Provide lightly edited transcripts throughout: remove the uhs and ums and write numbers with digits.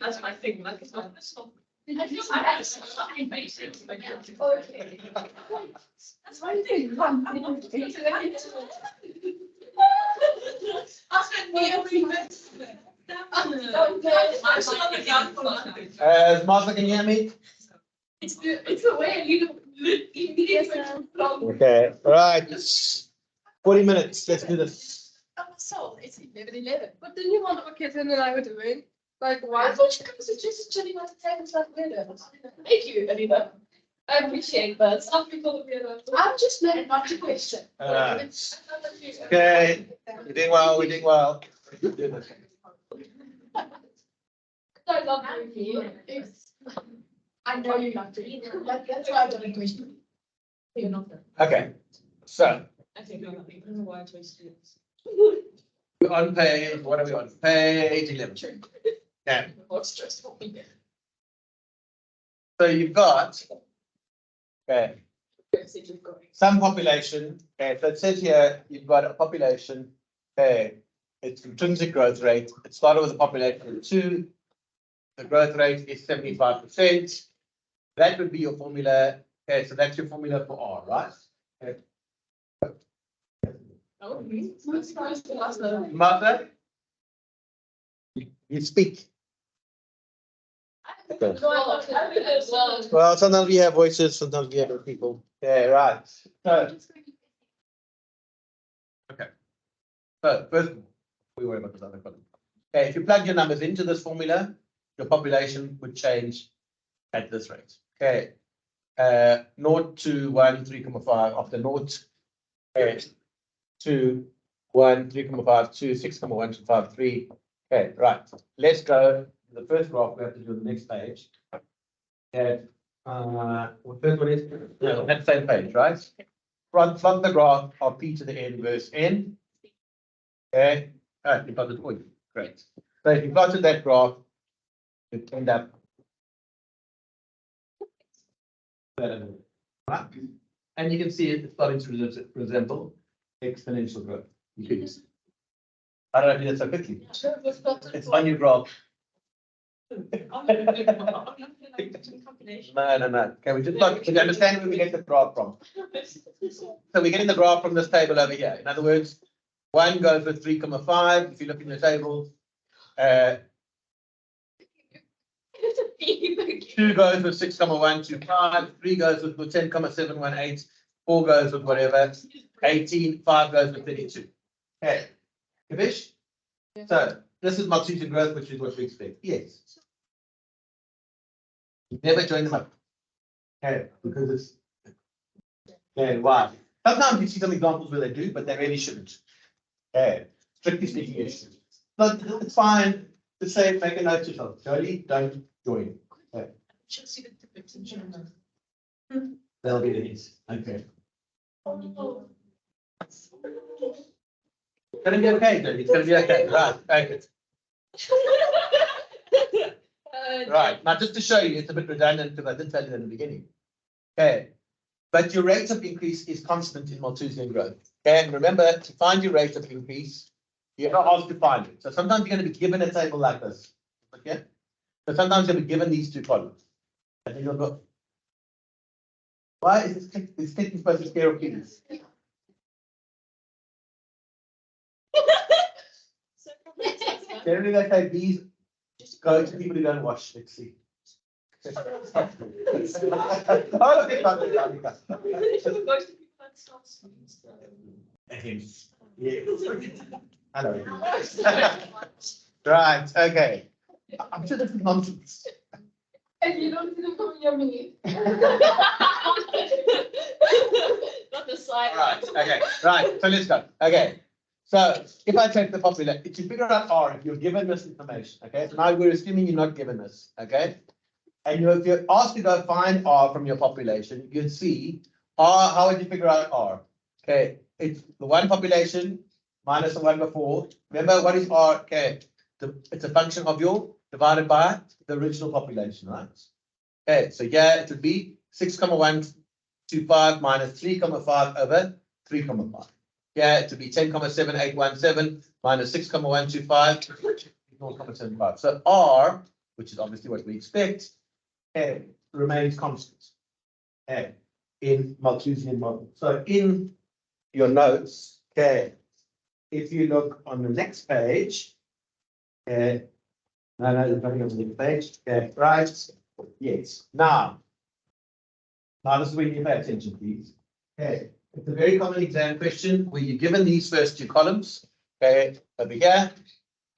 That's my thing. Like it's not. That's my thing. Martha, can you hear me? It's the way you immediately. Okay, right. 40 minutes. Let's do this. So it's 11:11. But didn't you want to kids in and I were doing? Like, why don't you come just chilling on the table like later? Thank you, Anita. I appreciate that. Some people will. I'm just letting not to question. Okay, we're doing well. We're doing well. I love you. I know you love to eat. That's why I don't question. You're not there. Okay, so I think I don't know why I chose this. we're on page, what are we on? Page 11. Okay, More stressful. so you've got, okay, some population. Okay, so it says here you've got a population. Okay, its intrinsic growth rate. It started with a population of 2. The growth rate is 75%. That would be your formula. Okay, so that's your formula for R, right? Okay. Martha, you speak. Well, sometimes we have voices, sometimes we have people. Yeah, right. So, okay. So first, we worry about this other column. Okay, if you plug your numbers into this formula, your population would change at this rate. Okay. 0 to 1, 3,5 after 0. Okay. 2, 1, 3,5 to 6,1 to 5, 3. Okay, right. Let's go. The first graph we have to do on the next page. Okay. What first one is? No, that same page, right? Plot the graph of P to the N versus N. Okay. You plotted the point. Great. So if you plotted that graph, it end up right? And you can see it starting to resemble exponential growth. You could use. I don't know if you did so quickly. It's on your graph. No. Okay, we just plug. We understand where we get the graph from. So we're getting the graph from this table over here. In other words, 1 goes with 3,5. If you look in the table, 2 goes with 6,125, 3 goes with 10,718, 4 goes with whatever, 18, 5 goes with 32. Okay, Kavish? So this is Malthusian growth, which is what we expect. Yes. Never join them up. Okay, because it's okay, why? Sometimes you see some examples where they do, but they really shouldn't. Okay, strictly speaking, yes. But it's fine to say, make a note to yourself. Jolly, don't join. Okay. That'll be the hint. Okay. It's gonna be okay, Jolly. It's gonna be okay. Right. Okay. Right. Now, just to show you, it's a bit redundant because I didn't tell you in the beginning. Okay. But your rate of increase is constant in Malthusian growth. Okay. And remember, to find your rate of increase, you're not asked to find it. So sometimes you're going to be given a table like this. Okay. So sometimes you'll be given these 2 columns. And then you'll go, why is this taking supposed to scare kids? Generally, they say these go to people who don't watch. Let's see. Oh, look at yes. Hello. Right. Okay. I'm sure this is nonsense. And you don't even come near me. Not the side. Right. Okay. Right. So let's go. Okay. So if I take the population, to figure out R, if you're given this information, okay. So now we're assuming you're not given this, okay. And if you're asked to go find R from your population, you can see R. How would you figure out R? Okay. It's the one population minus the one before. Remember what is R? Okay. It's a function of your divided by the original population, right? Okay, so here it would be 6,125 minus 3,5 over 3,5. Yeah, to be 10,7817 minus 6,125, 0,75. So R, which is obviously what we expect, remains constant in Malthusian model. So in your notes, if you look on the next page, no, there's nothing on the next page. Right. Yes. Now this is where you pay attention, please. It's a very common exam question where you're given these first two columns, over here,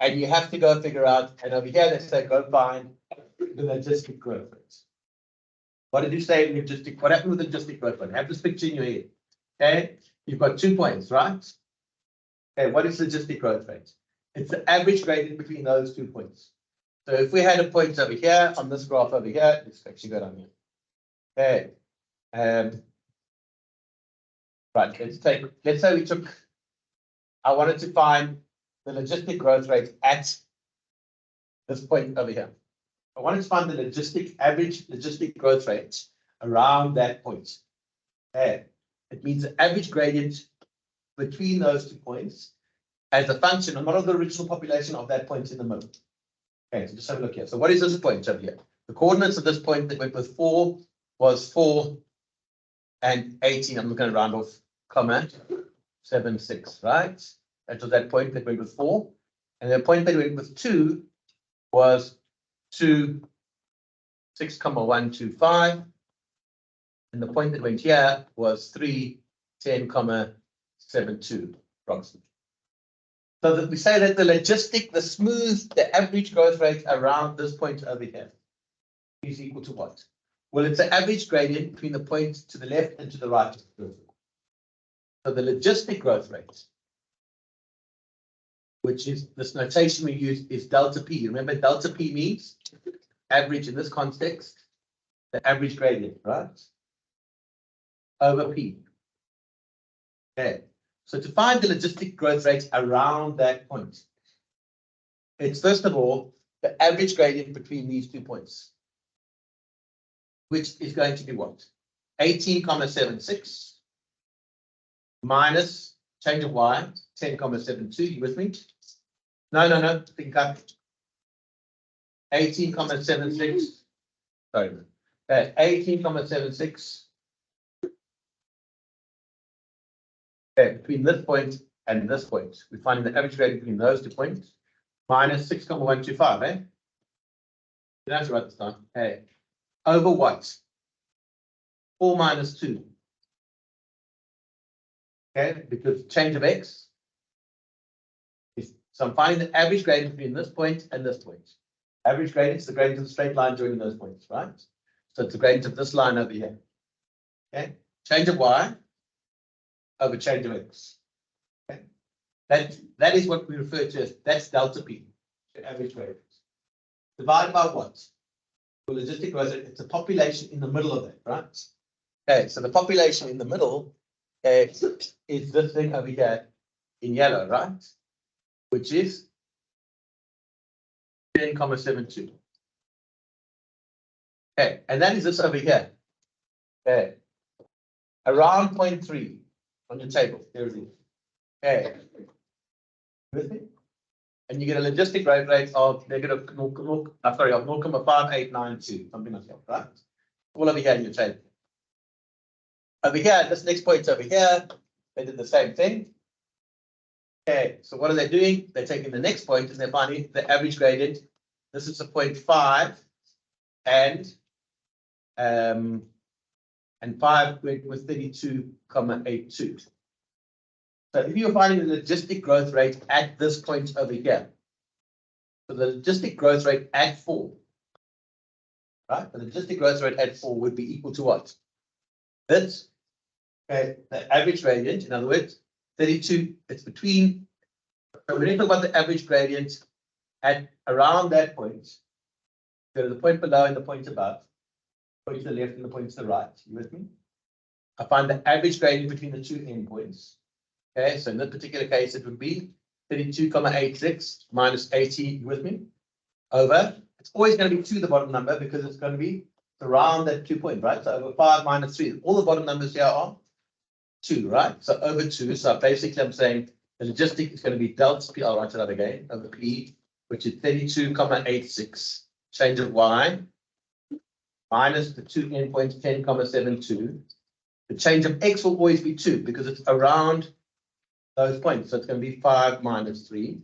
and you have to go figure out, and over here they say go find the logistic growth rates. What did you say in logistic? What happened with the logistic growth rate? Have this picture in your head. You've got 2 points, right? What is logistic growth rate? It's the average gradient between those 2 points. So if we had a point over here on this graph over here, let's actually go down here. Right, let's say I wanted to find the logistic growth rate at this point over here. I wanted to find the average logistic growth rate around that point. It means the average gradient between those 2 points as a function of not of the original population of that point in the middle. So just have a look here. So what is this point over here? The coordinates of this point that went with 4 was 4 and 18. I'm going to round off, comma 7, 6, right? That was that point that went with 4. And the point that went with 2 was 2, 6,125. And the point that went here was 3, 10,72 approximately. So that we say that the average growth rate around this point over here is equal to what? Well, it's the average gradient between the point to the left and to the right. So the logistic growth rate, which is this notation we use, is delta P. Remember, delta P means average in this context, the average gradient, right? Over P. So to find the logistic growth rate around that point, it's first of all the average gradient between these 2 points, which is going to be what? 18,76 minus change of y, 10,72. You with me? No. Think up. 18,76. Sorry. 18,76. Between this point and this point, we find the average gradient between those 2 points minus 6,125. You don't have to write this down. Over what? 4 minus 2. Because change of x is, so I'm finding the average gradient between this point and this point. Average gradient is the gradient of the straight line joining those points, right? So it's the gradient of this line over here. Change of y over change of x. That is what we refer to as, that's delta P, the average gradient. Divided by what? For logistic growth, it's a population in the middle of that, right? So the population in the middle is this thing over here in yellow, right? Which is 10,72. And that is this over here. Around 0.3 on your table. There it is. With me? And you get a logistic growth rate of negative 0,5892, something like that, right? All over here in your table. Over here, this next point over here, they did the same thing. So what are they doing? They're taking the next point and they're finding the average gradient. This is a 0.5 and 5 went with 32,82. So if you're finding the logistic growth rate at this point over here, so the logistic growth rate at 4, right? The logistic growth rate at 4 would be equal to what? This, the average gradient, in other words, 32, it's between, so when you talk about the average gradient at around that point, so the point below and the point above, point to the left and the point to the right, you with me? I find the average gradient between the two endpoints. So in this particular case, it would be 32,86 minus 80, you with me? Over, it's always going to be 2 the bottom number because it's going to be around that 2 point, right? So over 5 minus 3, all the bottom numbers here are 2, right? So over 2. So basically I'm saying the logistic is going to be delta P, I'll write it out again, over P, which is 32,86. Change of Y minus the 2 endpoints 10,72. The change of X will always be 2 because it's around those points. So it's going to be 5 minus 3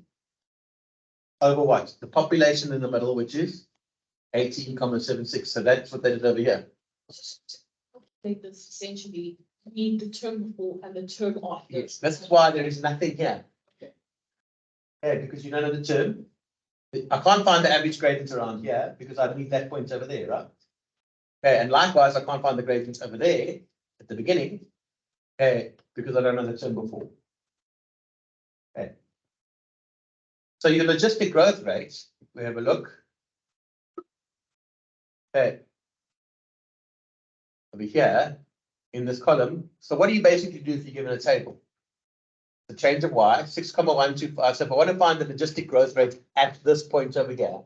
over what? The population in the middle, which is 18,76. So that's what they did over here. I think this essentially mean the term before and the term after. Yes, that's why there is nothing here. Okay, because you don't know the term. I can't find the average gradient around here because I need that point over there, right? Okay, and likewise, I can't find the gradient over there at the beginning, okay, because I don't know the term before. Okay. So your logistic growth rates, if we have a look. Okay. Over here in this column. So what do you basically do if you're given a table? The change of Y, 6,125. So if I want to find the logistic growth rate at this point over here,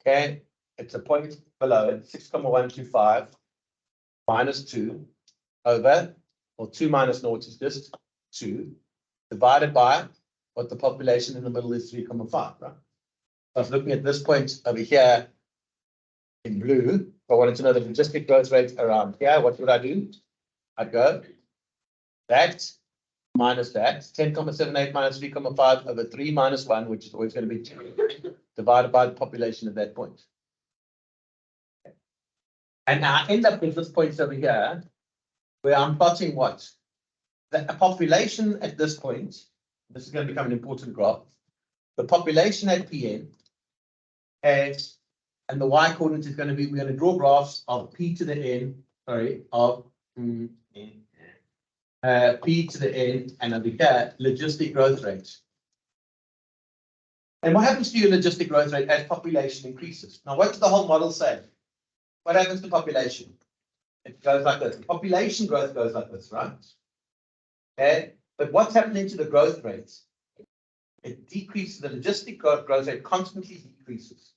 okay, it's a point below it, 6,125 minus 2 over, or 2 minus 0 is just 2, divided by what the population in the middle is 3,5, right? I was looking at this point over here in blue. If I wanted to know the logistic growth rate around here, what would I do? I'd go that minus that, 10,78 minus 3,5 over 3 minus 1, which is always going to be 2, divided by the population at that point. And I end up with this point over here, where I'm plotting what? The population at this point, this is going to become an important graph. The population at Pn, and the y coordinate is going to be, we're going to draw graphs of P to the N, sorry, of P to the N, and over here, logistic growth rate. And what happens to your logistic growth rate as population increases? Now, what does the whole model say? What happens to population? It goes like this. Population growth goes like this, right? Okay. But what's happening to the growth rates? It decreases. The logistic growth rate constantly decreases.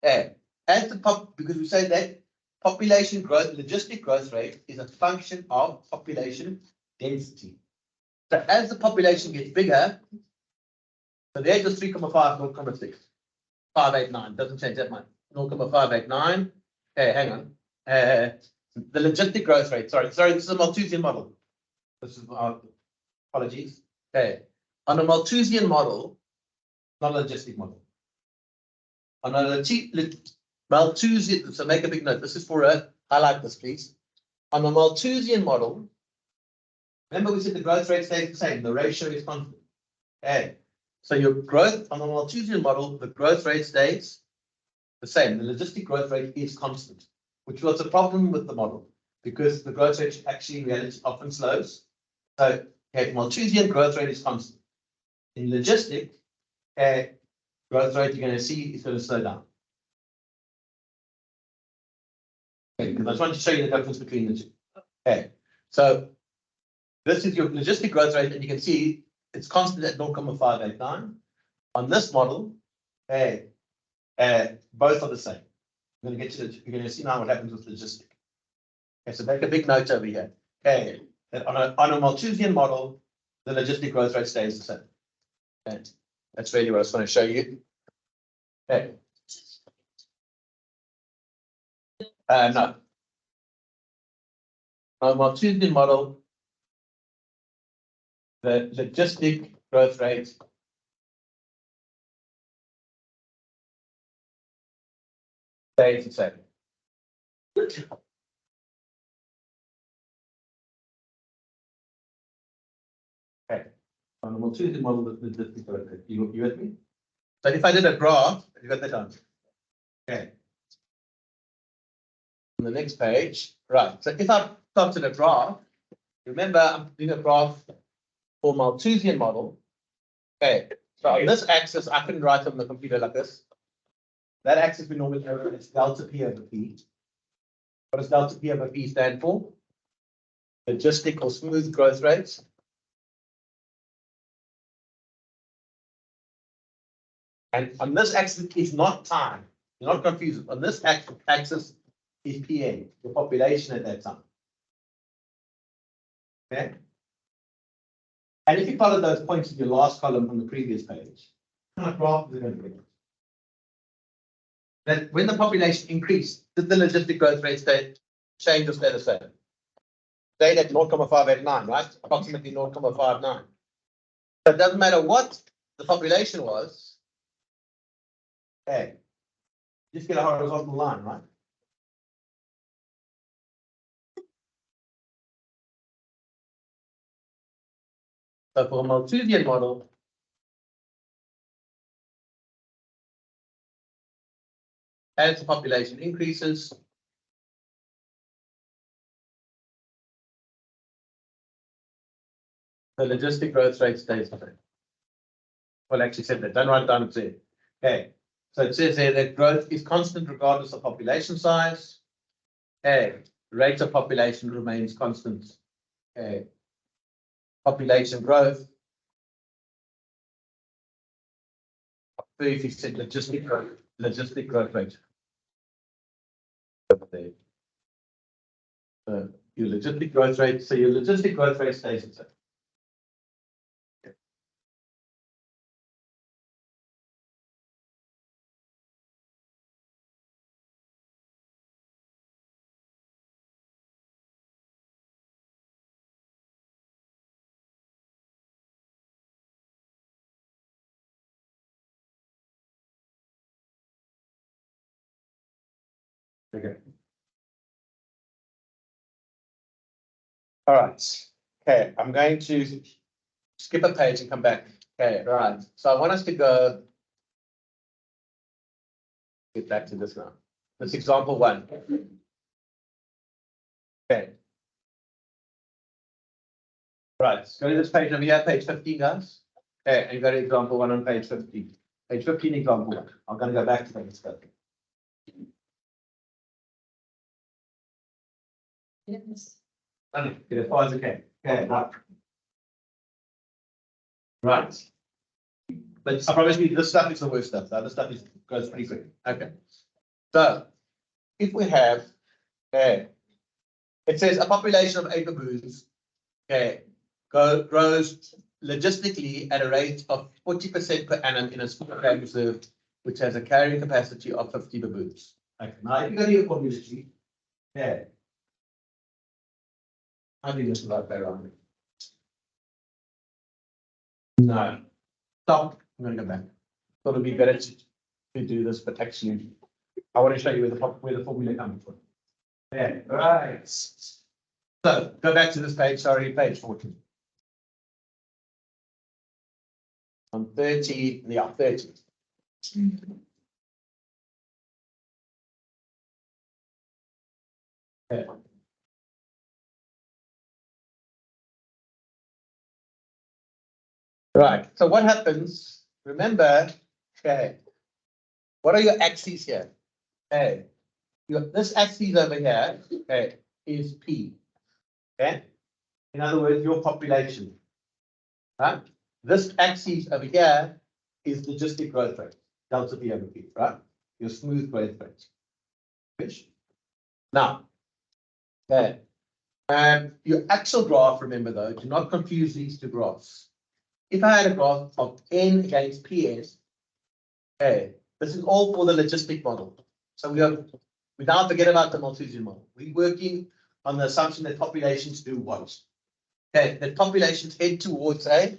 Okay. As the because we say that population growth, logistic growth rate is a function of population density. So as the population gets bigger, so the age was 3,5, 0,6, 589, doesn't change that much. 0,589. Okay, hang on. The logistic growth rate, sorry, this is a Malthusian model. This is apologies. Okay. On a Malthusian model, not a logistic model. On a Malthusian, so make a big note. This is for a highlight this, please. On a Malthusian model, remember we said the growth rate stays the same, the ratio is constant. Okay. So your growth on the Malthusian model, the growth rate stays the same. The logistic growth rate is constant, which was a problem with the model because the growth rate actually in reality often slows. So okay, Malthusian growth rate is constant. In logistic, growth rate you're going to see is going to slow down. Okay, because I just want to show you the difference between the two. Okay, so this is your logistic growth rate, and you can see it's constant at 0,589. On this model, both are the same. I'm going to get to you're going to see now what happens with logistic. Okay, so make a big note over here. Okay, that on a Malthusian model, the logistic growth rate stays the same. Okay, that's really what I was going to show you. Okay. No. On a Malthusian model, the logistic growth rate stays the same. Okay. On the Malthusian model, the logistic growth rate. You with me? So if I did a graph, you got that down. Okay. On the next page, right. So if I started a graph, remember I'm doing a graph for Malthusian model. Okay. So on this axis, I couldn't write on the computer like this. That axis we normally have is delta P over P. What does delta P over P stand for? Logistic or smooth growth rates. And on this axis is not time. You're not confused. On this axis is PN, the population at that time. Okay. And if you follow those points in your last column from the previous page, what kind of graph is it going to be? That when the population increased, did the logistic growth rate change or stay the same? Stayed at 0.589, right? Approximately 0.59. So it doesn't matter what the population was. Okay. Just get a horizontal line, right? So for a Malthusian model, as the population increases, the logistic growth rate stays the same. Well, actually said that. Don't write it down, it's there. Okay. So it says there that growth is constant regardless of population size. Okay. Rate of population remains constant. Okay. Population growth. If you said logistic growth rate. There. Your logistic growth rate, so your logistic growth rate stays the same. Okay. All right. Okay, I'm going to skip a page and come back. Okay, right. So I want us to get back to this now. This example 1. Okay. Right. Go to this page over here, page 15, guys. Okay, and go to example 1 on page 15. Page 15, example 1. I'm going to go back to that. Yes. Okay, as far as okay. Okay, now. Right. But I promise you, this stuff is the worst stuff. The other stuff goes pretty quick. Okay. So, if we have, it says a population of 8 baboons, grows logistically at a rate of 40% per annum in a small game reserve, which has a carrying capacity of 50 baboons. Okay. Now, if you go to your formula sheet, I think this is right there around it. No. Stop. I'm going to go back. Thought it'd be better to do this, but actually, I want to show you where the formula comes from. Yeah, right. So go back to this page, sorry, page 14. On 30, yeah, 30. Yeah. Right. So what happens? Remember, okay. What are your axes here? Okay. This axis over here, okay, is P. Okay. In other words, your population. Right? This axis over here is logistic growth rate, delta P over P, right? Your smooth growth rate. Which? Now, okay. Your actual graph, remember though, do not confuse these two graphs. If I had a graph of N against PS, okay, this is all for the logistic model. So we now forget about the Malthusian model. We're working on the assumption that populations do what? Okay, that populations head towards a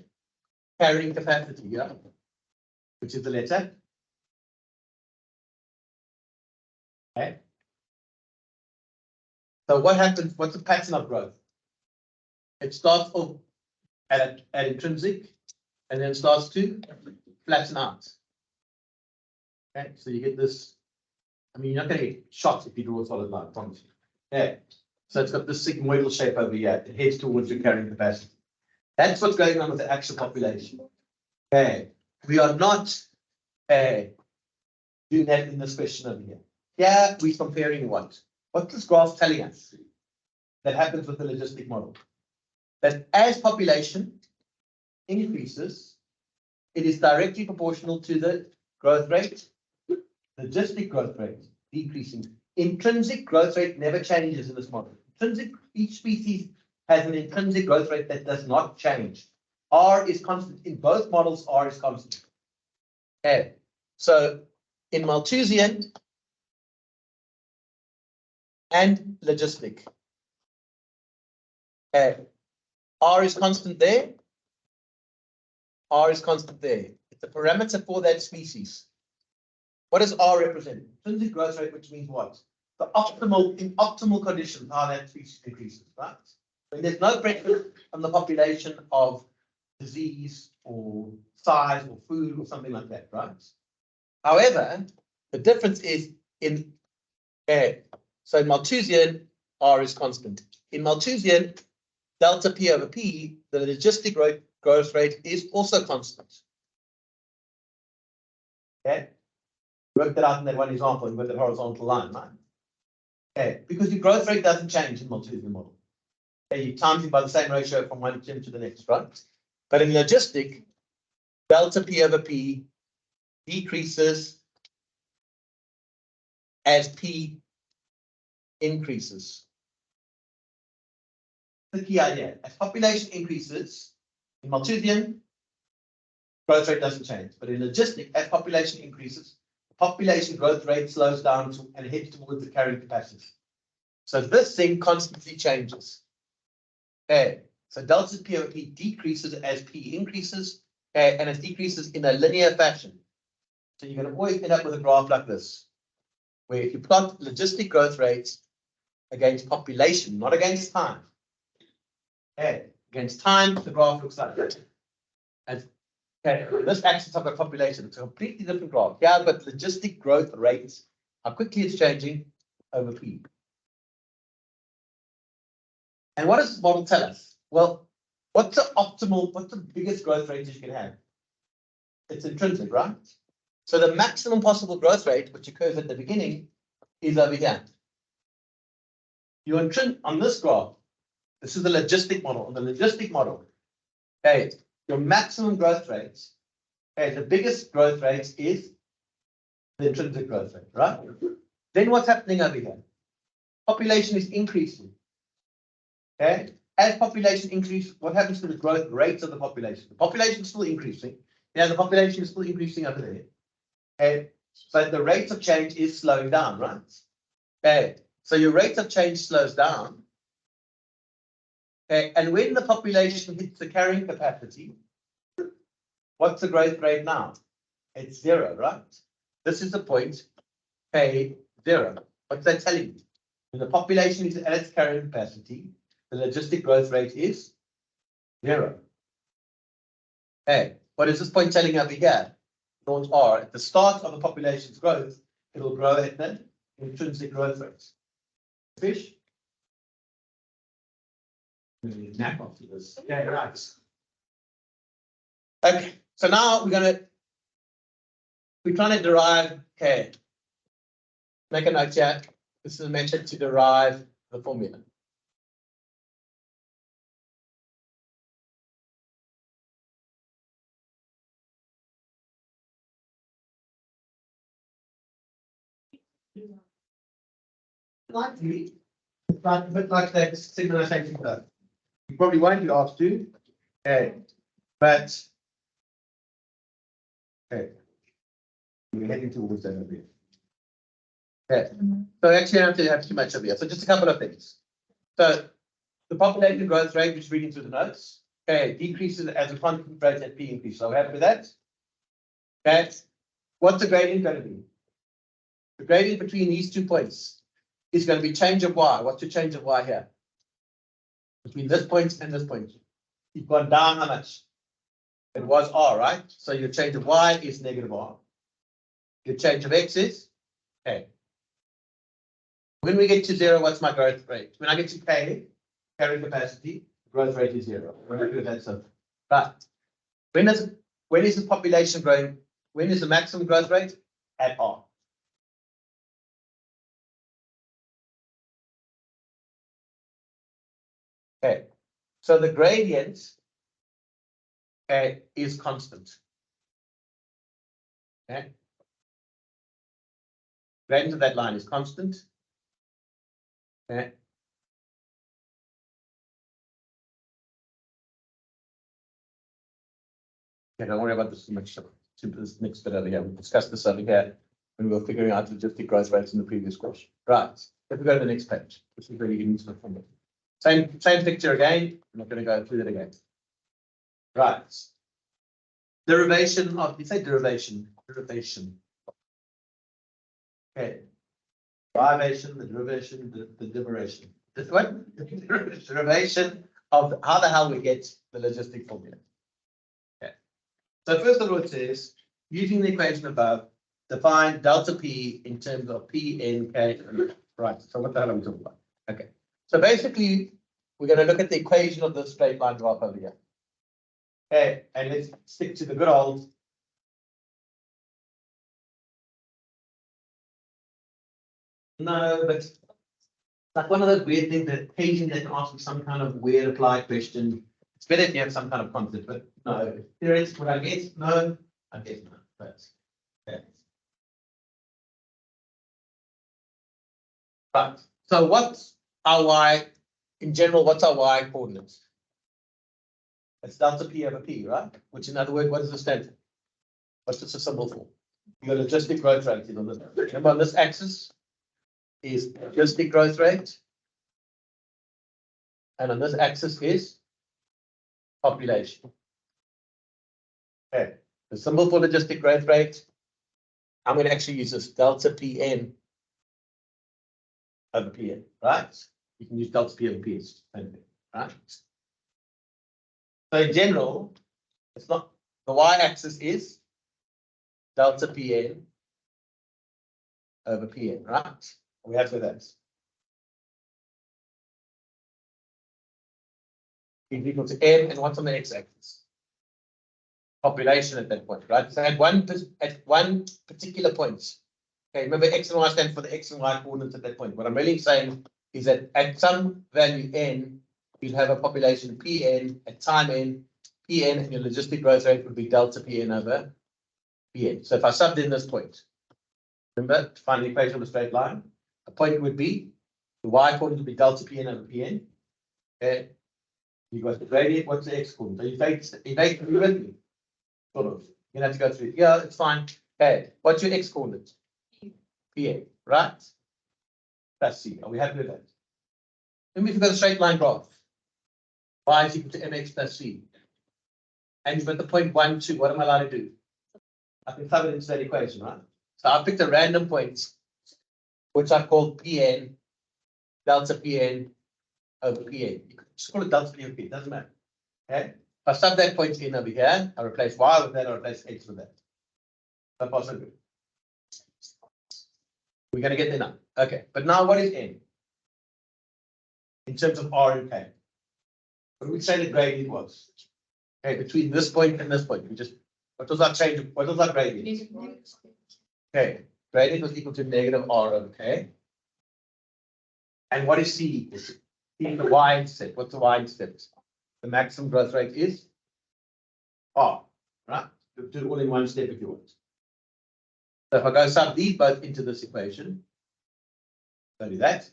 carrying capacity, yeah, which is the letter. Okay. So what happens? What's the pattern of growth? It starts off at intrinsic and then starts to flatten out. Okay, so you get this. I mean, you're not going to get shot if you draw a solid line, I promise you. Yeah. So it's got this sigmoidal shape over here. It heads towards your carrying capacity. That's what's going on with the actual population. Okay. We are not doing that in this question over here. Here we're comparing what? What's this graph telling us? That happens with the logistic model. That as population increases, it is directly proportional to the growth rate, logistic growth rate decreasing. Intrinsic growth rate never changes in this model. Each species has an intrinsic growth rate that does not change. R is constant. In both models, R is constant. Okay. So in Malthusian and logistic, R is constant there. R is constant there. It's a parameter for that species. What does R represent? Intrinsic growth rate, which means what? The optimal, in optimal conditions, how that species increases, right? When there's no pressure on the population of disease or size or food or something like that, right? However, the difference is in so in Malthusian, R is constant. In Malthusian, delta P over P, the logistic growth rate is also constant. Okay, work that out in that one example with the horizontal line, right? Okay, because your growth rate doesn't change in Malthusian model. Okay, you times it by the same ratio from one extreme to the next, right? But in logistic, delta P over P decreases as P increases. The key idea, as population increases, in Malthusian, growth rate doesn't change. But in logistic, as population increases, the population growth rate slows down and heads towards the carrying capacity. So this thing constantly changes. Okay, so delta P over P decreases as P increases, and it decreases in a linear fashion. So you're going to always end up with a graph like this, where if you plot logistic growth rates against population, not against time. Okay, against time, the graph looks like that. And okay, this axis of the population, it's a completely different graph. Yeah, but logistic growth rates, how quickly it's changing over P. And what does this model tell us? Well, what's the biggest growth rate you can have? It's intrinsic, right? So the maximum possible growth rate, which occurs at the beginning, is over here. You're on this graph. This is the logistic model. On the logistic model, okay, your maximum growth rates, okay, the biggest growth rate is the intrinsic growth rate, right? Then what's happening over here? Population is increasing. Okay, as population increases, what happens to the growth rates of the population? The population is still increasing. Yeah, the population is still increasing over there. Okay, but the rate of change is slowing down, right? Okay, so your rate of change slows down. Okay, and when the population hits the carrying capacity, what's the growth rate now? It's 0, right? This is the point, okay, 0. What's that telling you? When the population is at its carrying capacity, the logistic growth rate is 0. Okay, what is this point telling over here? Naught R. At the start of the population's growth, it will grow at the intrinsic growth rate. Fish? Nap after this. Okay, right. Okay, so now we're trying to derive, okay, make a note here. This is a method to derive the formula. Likely, but a bit like that signalization curve. You probably won't be asked to, okay, but okay, we're heading towards that over here. Okay, so actually I don't have too much over here. So just a couple of things. So the population growth rate, which is reading through the notes, okay, decreases as a constant rate at P increase. So happy with that? Okay, what's the gradient going to be? The gradient between these 2 points is going to be change of y. What's your change of y here? Between this point and this point. You've gone down how much? It was r, right? So your change of y is negative r. Your change of x is k. When we get to 0, what's my growth rate? When I get to k, carrying capacity, growth rate is 0. But when is the population growing? When is the maximum growth rate? At r. Okay, so the gradient, okay, is constant. Okay, gradient of that line is constant. Okay, Okay, don't worry about this too much. To this next bit over here. We discussed this over here when we were figuring out logistic growth rates in the previous question. Right. If we go to the next page, this is really getting to the formula. Same picture again. I'm not going to go through that again. Right. Derivation of, you say derivation. Okay. Derivation, the derivation, the liberation. This one, the derivation of how the hell we get the logistic formula. Okay. So first of all, it says, using the equation above, define delta P in terms of P, N, K. Right. So what the hell are we talking about? Okay. So basically, we're going to look at the equation of the straight line graph over here. Okay. And let's stick to the good old. No, but it's like one of those weird things that occasionally they can ask you some kind of weird applied question. It's better if you have some kind of concept, but no. Theoretically, would I guess? No, I guess no. But, okay. Right. So what's our y in general? What's our y coordinates? It's delta P over P, right? Which in other words, what does it stand for? What's this a symbol for? Your logistic growth rate is on this. Remember on this axis is logistic growth rate. And on this axis is population. Okay. The symbol for logistic growth rate, I'm going to actually use this delta Pn over Pn, right? You can use delta P over Ps, right? So in general, it's not, the y-axis is delta Pn over Pn, right? We have to do that. Is equal to n, and what's on the x-axis? Population at that point, right? So at one particular point, okay, remember x and y stand for the x and y coordinates at that point. What I'm really saying is that at some value n, you'd have a population Pn at time n, Pn, and your logistic growth rate would be delta Pn over Pn. So if I subbed in this point, remember to find the equation of a straight line, a point would be the y coordinate would be delta Pn over Pn. Okay. You got the gradient, what's the x coordinate? So you take with me. Sort of. You have to go through. Yeah, it's fine. Okay. What's your x coordinate? P, right? That's C. Are we happy with that? Remember, if you've got a straight line graph, y is equal to mx plus c. And you've got the point 1, 2. What am I allowed to do? I can plug it into that equation, right? So I picked a random point, which I called Pn, delta Pn over Pn. You could just call it delta P over P, it doesn't matter. Okay. If I sub that point in over here, I replace y with that, I replace x with that. So far, so good. We're going to get there now. Okay, but now what is n? In terms of r and k. What do we say the gradient was? Okay, between this point and this point, we just, what was our change? What was our gradient? Okay, gradient was equal to negative r over k. And what is c equal to? In the y-intercept. What's the y-intercept? The maximum growth rate is r, right? Do it all in one step if you want. So if I go sub these both into this equation, I'll do that.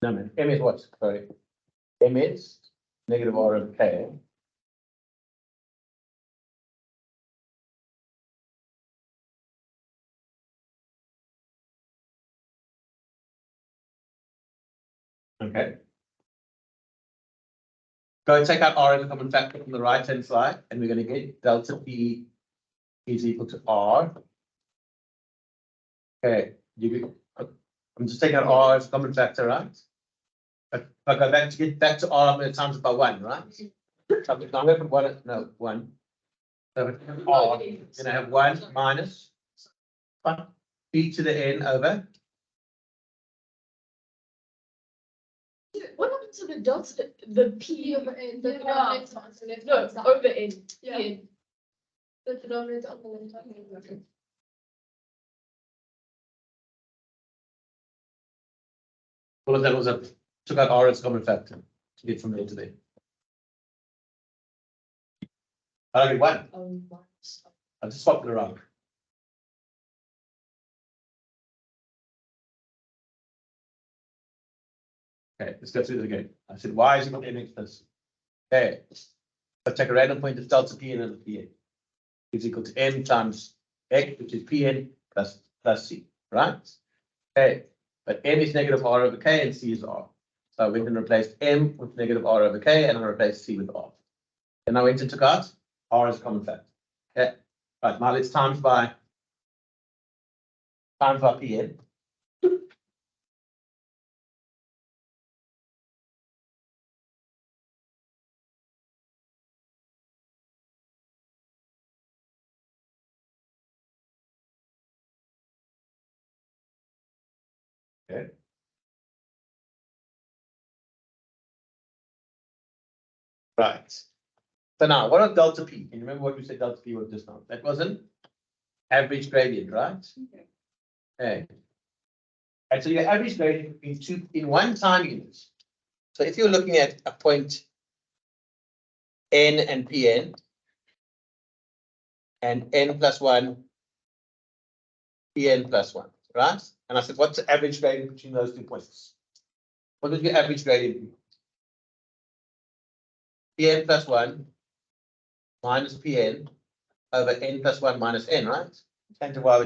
No, man. M is what? Sorry. M is negative r over k. Okay. Go and take out r as a common factor from the right hand side, and we're going to get delta P is equal to r. Okay. I'm just taking out r as a common factor, right? If I go back to get back to r, I'm going to times it by 1, right? So I'm going to put 1, no, 1. So if I have r, I'm going to have 1 minus p to the n over. What happened to the dots? The P over N, the denominator on the left. No, over N. Yeah. N. The denominator on the left. All of that was up. Took out R as common factor to get from there to there. I get one. I'll just swap it around. Okay, let's go through it again. I said, y is equal to mx plus. Okay, let's take a random point of delta p and another pn. Is equal to n times x, which is pn plus c, right? Okay, but m is negative r over k and c is r. So we can replace m with negative r over k and I'll replace c with r. And now we took out r as a common factor. Okay, right, now let's times by pn. Okay. Right. So now, what are delta p? Can you remember what we said delta p was just now? That was an average gradient, right? Okay. And so your average gradient in one time unit. So if you're looking at a point n and pn and n plus 1, pn plus 1, right? And I said, what's the average gradient between those 2 points? What would your average gradient be? Pn plus 1 minus pn over n plus 1 minus n, right? Tangent y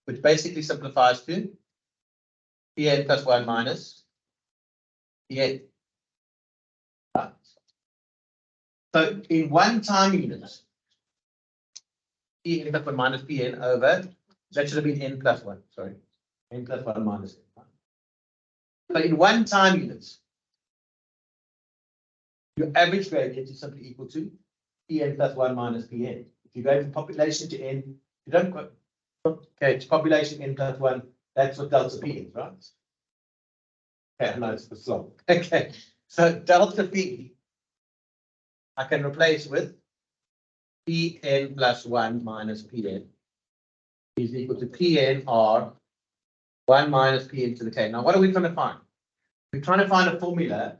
which basically simplifies to pn plus 1 minus pn. Right. So in one time unit, pn plus 1 minus pn over, that should have been n plus 1, sorry, n plus 1 minus n. But in one time unit, your average gradient is simply equal to pn plus 1 minus pn. If you go from population to n, you don't go, okay, to population n plus 1, that's what delta p is, right? Okay, no, it's the slope. Okay, so delta p, I can replace with pn plus 1 minus pn is equal to pn r 1 minus pn to the k. Now, what are we trying to find? We're trying to find a formula,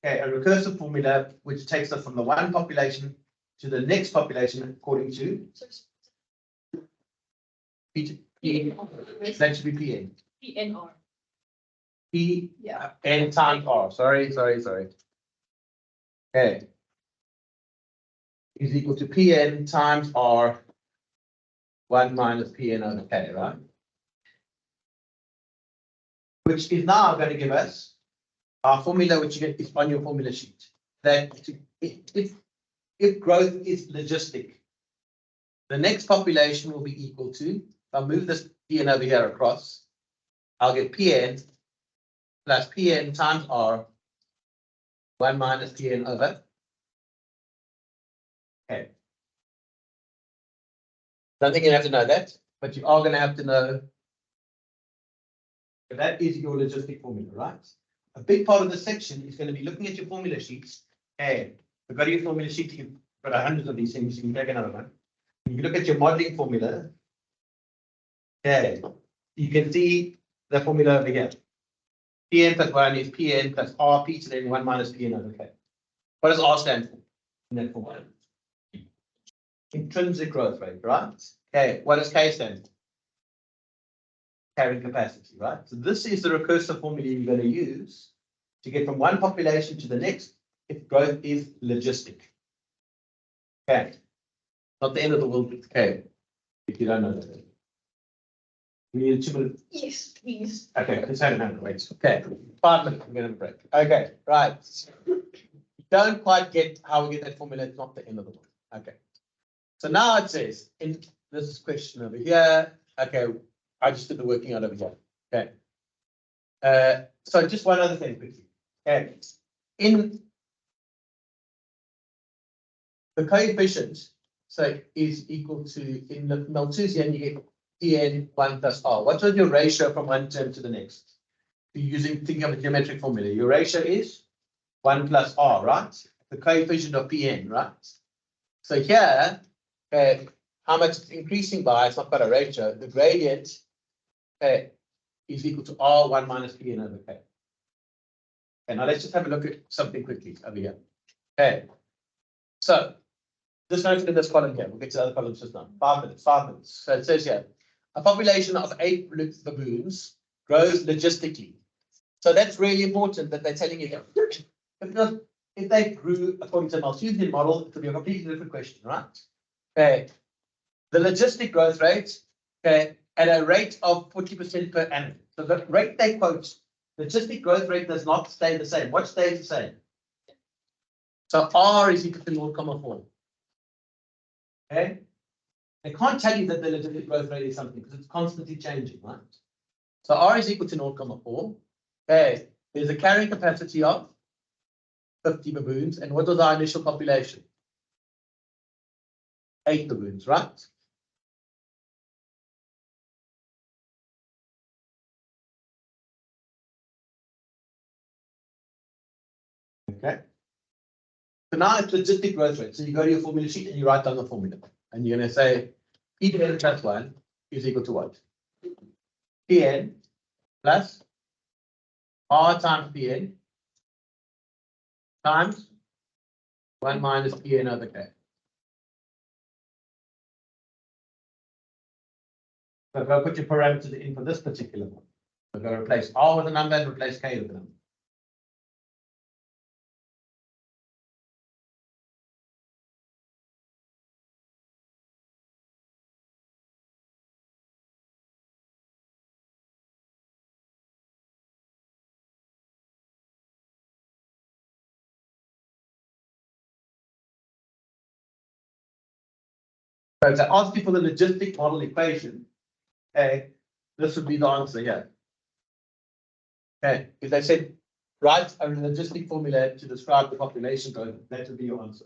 okay, a recursive formula which takes us from the one population to the next population according to p. That should be pn. PNR. P Yeah. n times r. Sorry. Okay. Is equal to pn times r 1 minus pn over k, right? Which is now going to give us our formula, which is on your formula sheet. That if growth is logistic, the next population will be equal to, if I move this pn over here across, I'll get pn plus pn times r 1 minus pn over k. Don't think you have to know that, but you are going to have to know that is your logistic formula, right? A big part of the section is going to be looking at your formula sheets. Hey, we've got your formula sheet, you've got hundreds of these things, you can take another one. If you look at your modeling formula, okay, you can see the formula over here. Pn plus 1 is Pn plus Rp to the n 1 minus Pn over K. What does R stand for in that formula? Intrinsic growth rate, right? Okay, what does K stand for? Carrying capacity, right? So this is the recursive formula you're going to use to get from one population to the next if growth is logistic. Okay, not the end of the world with K, if you don't know that. We need 2 minutes. Yes, please. Okay, let's have another wait. Okay, 5 minutes, we're going to break. Okay, right. Don't quite get how we get that formula, it's not the end of the world. Okay. So now it says, in this question over here, okay, I just did the working out over here. Okay. So just one other thing quickly. Okay. In the coefficient, so is equal to, in the Malthusian, you get Pn 1 plus R. What was your ratio from one term to the next? You're thinking of a geometric formula. Your ratio is 1 plus R, right? The coefficient of Pn, right? So here, how much it's increasing by, it's not quite a ratio. The gradient is equal to R 1 minus Pn over K. Okay, now let's just have a look at something quickly over here. Okay. So just note it in this column here. We'll get to the other columns just now. 5 minutes, 5 minutes. So it says here, a population of 8 baboons grows logistically. So that's really important that they're telling you here. Because if they grew according to the Malthusian model, it would be a completely different question, right? Okay. The logistic growth rate, okay, at a rate of 40% per annum. So the rate they quote, logistic growth rate does not stay the same. What stays the same? So R is equal to 0.4. Okay. They can't tell you that the logistic growth rate is something because it's constantly changing, right? So R is equal to 0.4. Okay. There's a carrying capacity of 50 baboons. And what was our initial population? 8 baboons, right? Okay. So now it's logistic growth rate. So you go to your formula sheet and you write down the formula. And you're going to say Pn plus 1 is equal to what? Pn plus R times Pn times 1 minus Pn over K. So go put your parameters in for this particular one. We're going to replace R with a number and replace K with a number. So to ask you for the logistic model equation, okay, this would be the answer here. Okay, if they said write a logistic formula to describe the population growth, that would be your answer.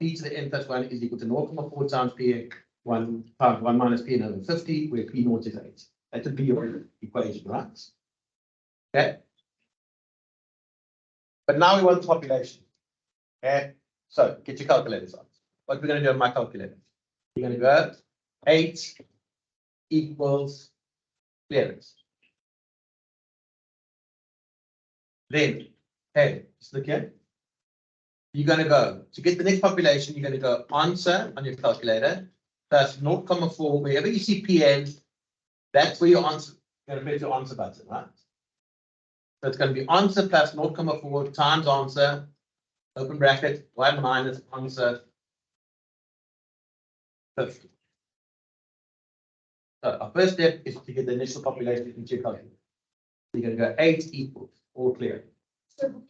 P to the n plus 1 is equal to 0.4 times P 1 times 1 minus P over 50, where P naught is 8. That would be your equation, right? Okay. But now we want the population. Okay, so get your calculators out. What we're going to do on my calculator? You're going to go 8 equals clearance. Then, hey, just look here. You're going to go to get the next population. You're going to go answer on your calculator plus 0.4. Wherever you see PN, that's where your answer. You're going to press your answer button, right? So it's going to be answer plus 0.4 times answer. Open bracket 1 minus answer 50. So our first step is to get the initial population into your calculator. You're going to go 8 equals, all clear. I'm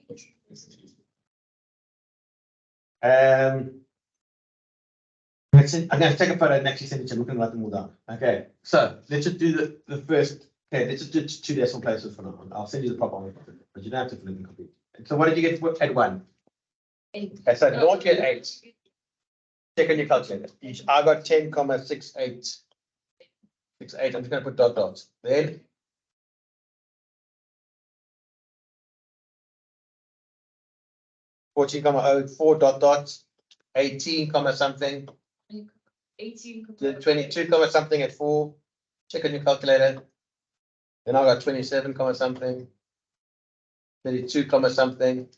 going to take a photo and actually send it to you. I'm going to write them all down. Okay, so let's just do the first. Okay, let's just do 2 decimal places for now. I'll send you the proper one, but you don't have to fill in the complete. So what did you get at 1? 8. Okay, so naught get 8. Check on your calculator. I got 10,68. 68. I'm just going to put dot dots. Then 14,04 dot dots. 18, something. 18. Then 22, something at 4. Check on your calculator. Then I got 27, something. 32, something.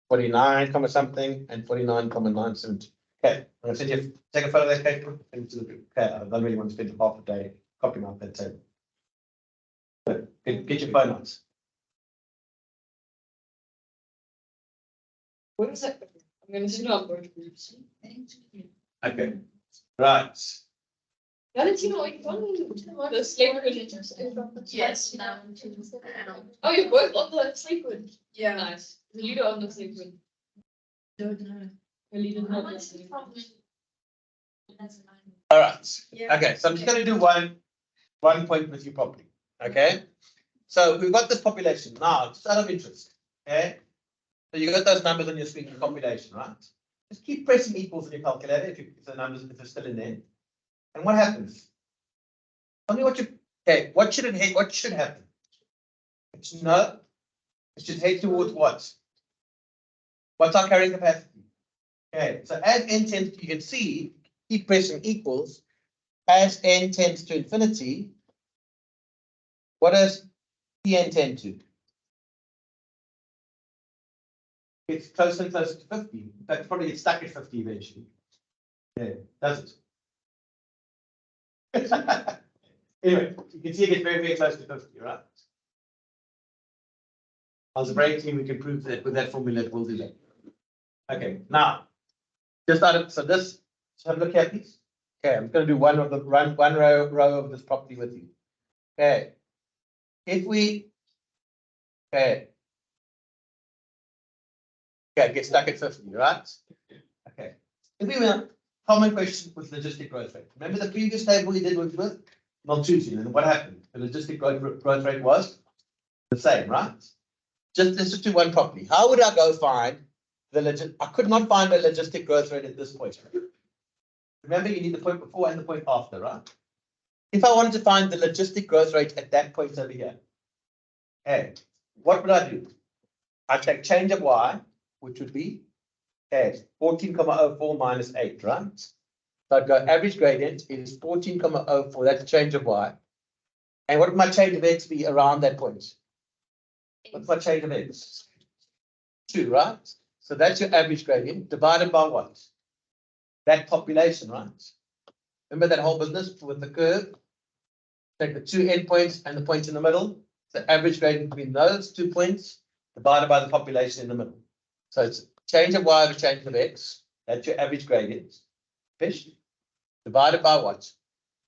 49, something, and 49,970. Okay, I'm going to send you take a photo of that paper and to the group. Okay, I don't really want to spend half a day copying out that table. But get your phone out. What is it? I'm going to send up. Okay, right. Valentina, are you on the slate grid? Yes. Oh, you're both on the slate grid. Yeah. Nice. The leader on the slate grid. Don't know. The leader not on the slate grid. All right. Yeah. Okay, so I'm just going to do one point with you properly. Okay, so we've got this population now. Just out of interest. Okay, so you got those numbers on your screen for population, right? Just keep pressing equals in your calculator if the numbers if they're still in there. And what happens? Tell me what you. Okay, what should it hit? What should happen? It should head towards what? What's our carrying capacity? Okay, so as n tends, you can see, keep pressing equals. As n tends to infinity, What does Pn tend to? It's closer and closer to 50. In fact, probably get stuck at 50 eventually. Yeah, does it? Anyway, you can see it gets very, very close to 50, right? As a break team, we can prove that with that formula, we'll do that. Okay, now, just out of, so this, just have a look here, please. Okay, I'm going to do one row of this property with you. Okay. If we, okay, get stuck at 50, right? Okay. If we were common question with logistic growth rate. Remember the previous table we did with Malthusian, and what happened? The logistic growth rate was the same, right? Let's just do one properly. How would I go find the I could not find a logistic growth rate at this point. Remember, you need the point before and the point after, right? If I wanted to find the logistic growth rate at that point over here, okay, what would I do? I take change of y, which would be 14,04 minus 8, right? So I'd go average gradient is 14,04, that's change of y. And what would my change of x be around that point? What's my change of x? 2, right? So that's your average gradient divided by what? That population, right? Remember that whole business with the curve? Take the two endpoints and the point in the middle. The average gradient between those 2 points divided by the population in the middle. So it's change of y over change of x. That's your average gradient. Fish. Divided by what?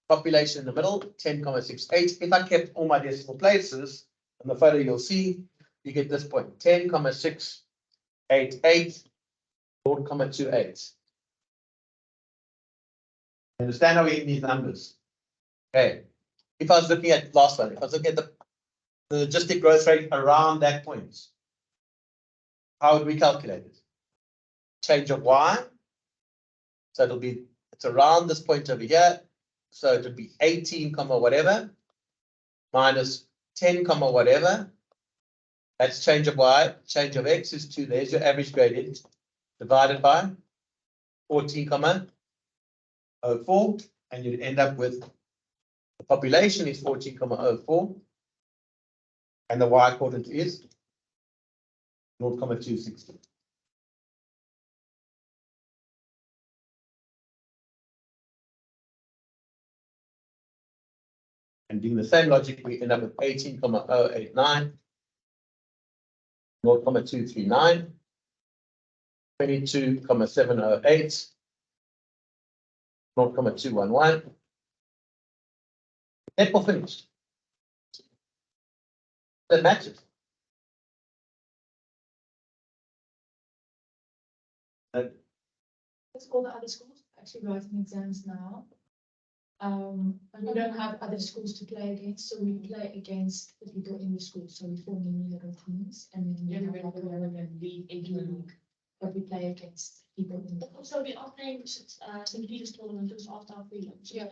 Population in the middle, 10,68. If I kept all my decimal places, in the photo you'll see, you get this point, 10,688, 0.28. Understand how we get these numbers? Okay. If I was looking at last one, if I was looking at the logistic growth rate around that point, how would we calculate it? Change of y. So it's around this point over here. So it would be 18, whatever, minus 10, whatever. That's change of y. Change of x is 2. There's your average gradient. Divided by 14,04. And you'd end up with the population is 14,04. And the y coordinate is 0,260. And doing the same logic, we end up with 18,089, 0,239, 22,708, 0,211. That will finish. That matches. That's all the other schools actually writing exams now. And we don't have other schools to play against, so we play against the people in the school. So we form mini little teams, and then we have like a relevant league. But we play against people in the. So we are playing St. Peter's tournament just after our freelance. Yeah.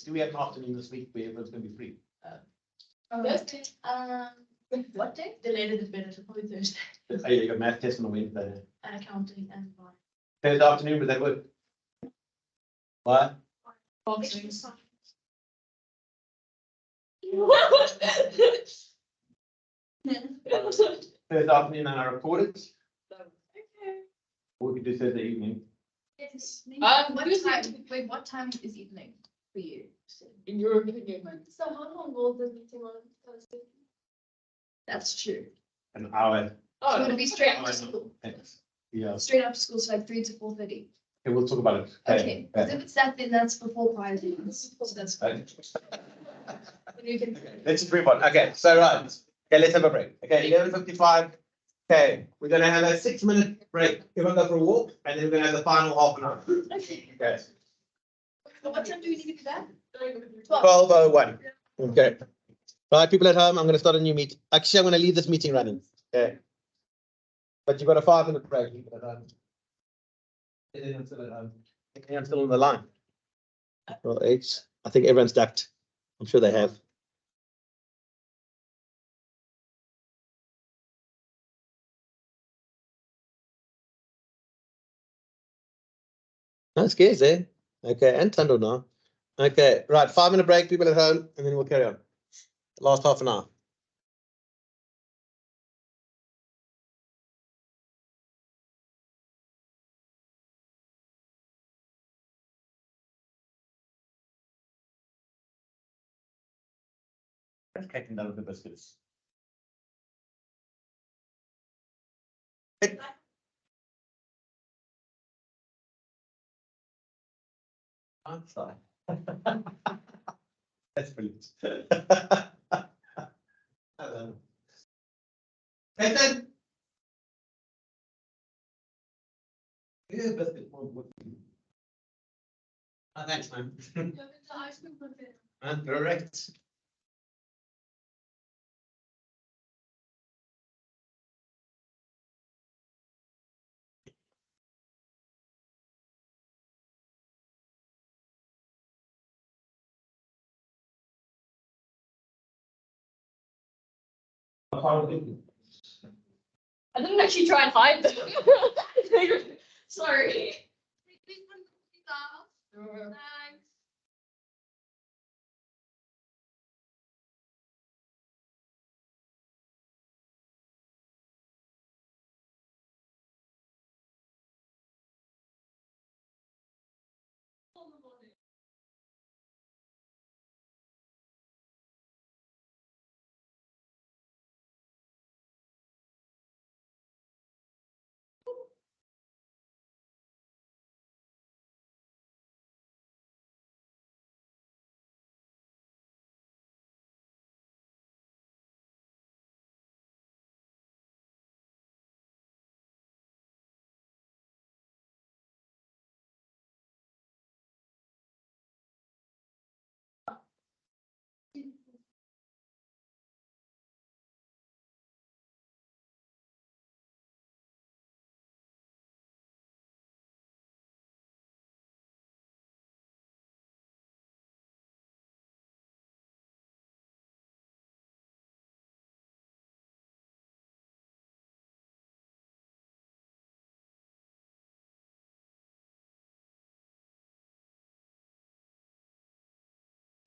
Do we have an afternoon this week where everyone's going to be free? Thursday. What day? The later the better, so probably Thursday. Oh, yeah, you got math test on a Wednesday. And accounting and Thursday afternoon, would that work? What? boxing. Thursday afternoon and I recorded. Okay. Or we could do Thursday evening. Yes. What time is evening for you? In your opinion. So how long will the meeting on Thursday? That's true. An hour. Oh, It'll be straight Oh, after school. Yeah. Straight after school, so like 3 to 4:30. Okay, we'll talk about it. Okay, because if it's that, then that's before prior exams, so that's fine. You can. Let's just move on. Okay, so right. Okay, let's have a break. Okay, 11:55. Okay, we're gonna have a 6-minute break. Everyone go for a walk, and then we're gonna have the final half an hour. Okay. Okay. What time do we need to be back? 12:01. Okay. Right, people at home, I'm gonna start a new meeting. Actually, I'm gonna leave this meeting running. Okay. But you've got a 5-minute break, people at home. Anyone's still at home? Anyone's still on the line? Well, H. I think everyone's ducked. I'm sure they have. No scares, eh? Okay, and Tundle now. Okay, right, 5-minute break, people at home, and then we'll carry on. Last half an hour. That's taking down the biscuits. I'm sorry. That's brilliant. Hello. Nathan? Yeah, biscuit. Oh, thanks, man. Correct. I didn't actually try and hide them. Sorry.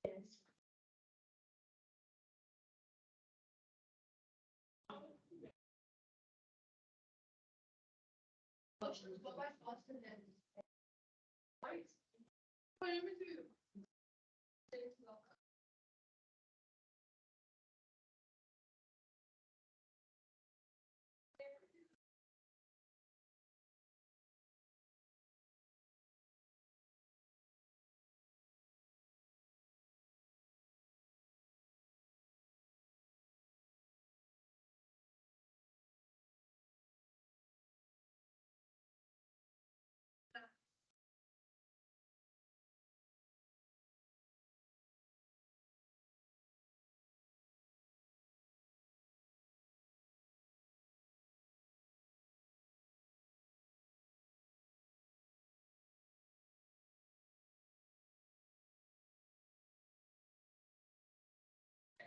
Thanks.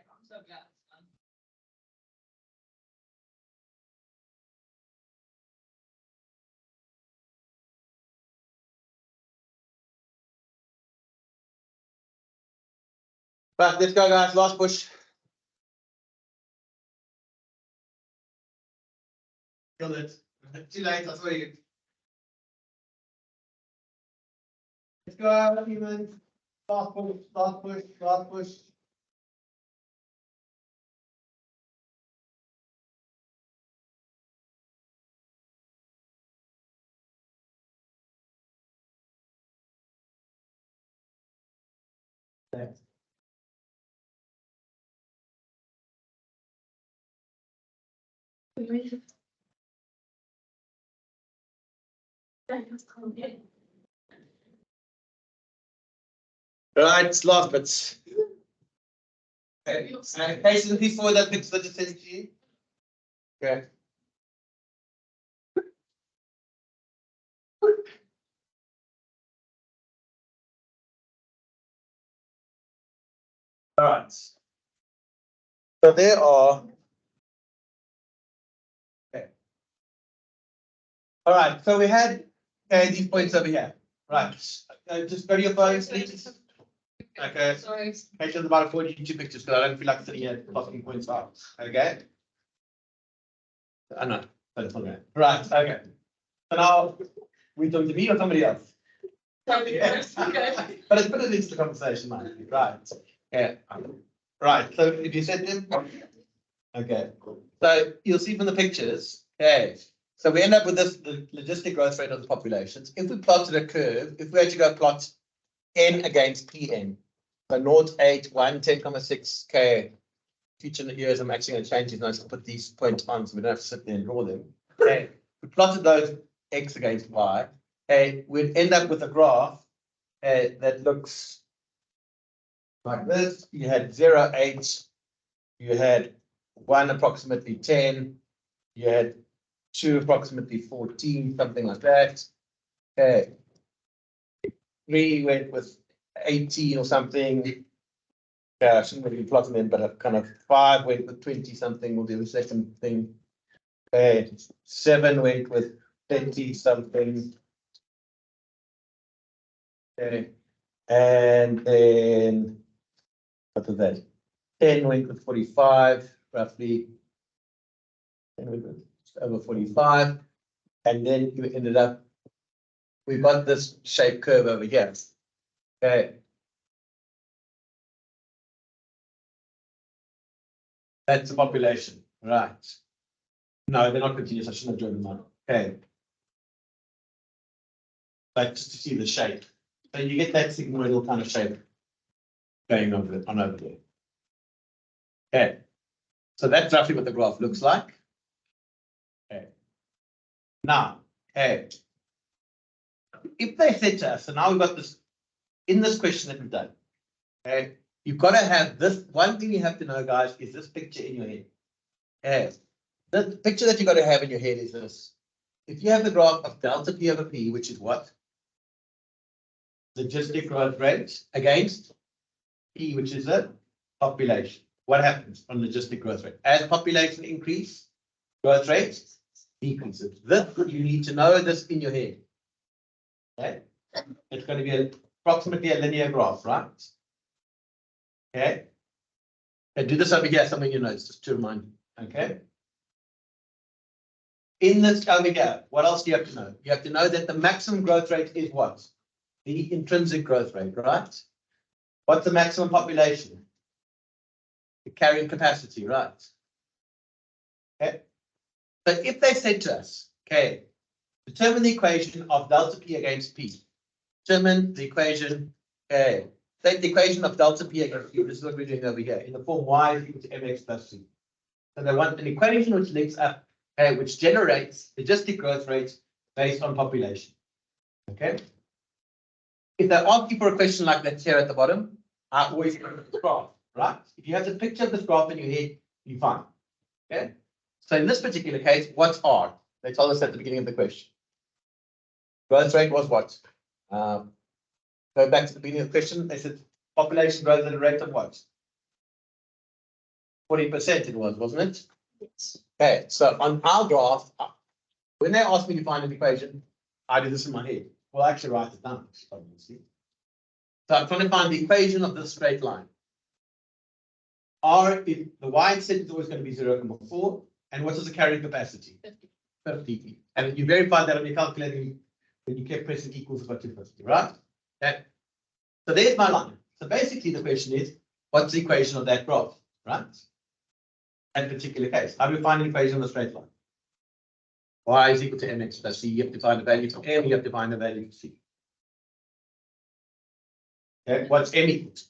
I'm so glad it's done. Right, let's go, guys. Last push. Killed it. Too late, I saw you. Let's go, humans. Last push, last push, last push. Thanks. Right, last bits. Okay. Patience before that bits that you sent to you. Okay. All right. So there are. Okay. All right. So we had these points over here. Right. Just go to your phones, please. Okay. Sorry. Pictures about 42 pictures because I don't feel like sitting here talking points out. Okay. I know. That's okay. Right. Okay. So now we talking to me or somebody else? Somebody else, okay. But it's put it into the conversation, man. Right. Yeah. Right. So if you said them, okay. So you'll see from the pictures. Okay. So we end up with this the logistic growth rate of the populations. If we plotted a curve, if we had to go plot n against Pn, so 0, 8, 1, 10,6, okay. Future years, I'm actually going to change these notes and put these points on so we don't have to sit there and draw them. Okay. We plotted those x against y. Okay. We'd end up with a graph that looks like this. You had 0, 8, you had 1 approximately 10, you had 2 approximately 14, something like that. Okay. 3 went with 18 or something. Yeah, I shouldn't really be plotting them, but a kind of 5 went with 20 something, will do the second thing. Okay. 7 went with 30 something. Okay. And then what was that? 10 went with 45, roughly. 10 went with over 45. And then you ended up, we've got this shape curve over here. Okay. That's the population, right? No, they're not continuous. I shouldn't have drawn them on. Okay. But just to see the shape. So you get that sigmoidal kind of shape going over there. Okay. So that's roughly what the graph looks like. Okay. Now, okay. If they said to us, so now we've got this in this question that we've done. Okay. You've got to have this. One thing you have to know, guys, is this picture in your head. Okay. The picture that you've got to have in your head is this. If you have the graph of delta P over P, which is what? Logistic growth rate against P, which is the population. What happens on logistic growth rate? As population increase, growth rate decreases. This, you need to know this in your head. Okay. It's going to be approximately a linear graph, right? Okay. And do this over here, something you know, just to remind you. Okay. In this over here, what else do you have to know? You have to know that the maximum growth rate is what? The intrinsic growth rate, right? What's the maximum population? The carrying capacity, right? Okay. So if they said to us, okay, determine the equation of delta P against P. Determine the equation, okay. Take the equation of delta P against P. This is what we're doing over here in the form y is equal to mx plus c. So they want an equation which links up, okay, which generates logistic growth rates based on population. Okay. If they ask you for a question like that here at the bottom, I always go to this graph, right? If you have the picture of this graph in your head, you're fine. Okay. So in this particular case, what's R? They told us at the beginning of the question. Growth rate was what? Go back to the beginning of the question. They said population grows at a rate of what? 40% it was, wasn't it? Yes. Okay, so on our graph, when they ask me to find an equation, I do this in my head. Well, I actually write it down, obviously. So I'm trying to find the equation of this straight line. R, the y-intercept is always going to be 0.4. And what is the carrying capacity? 50. And you verified that on your calculator when you kept pressing equals about 250, right? Okay. So there's my line. So basically the question is, what's the equation of that graph, right? In particular case, how do we find an equation of a straight line? Y is equal to mx plus c. You have to find the value to m, you have to find the value to c. Okay, what's m equal to?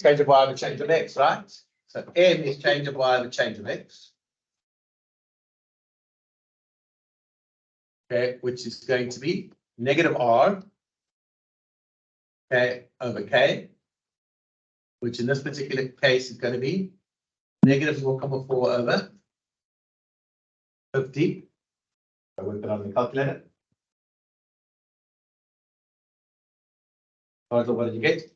Change of y with change of x, right? So m is change of y with change of x. Okay, which is going to be negative r, okay, over k, which in this particular case is going to be negative 0.4 over 50. I work it on the calculator. What did you get?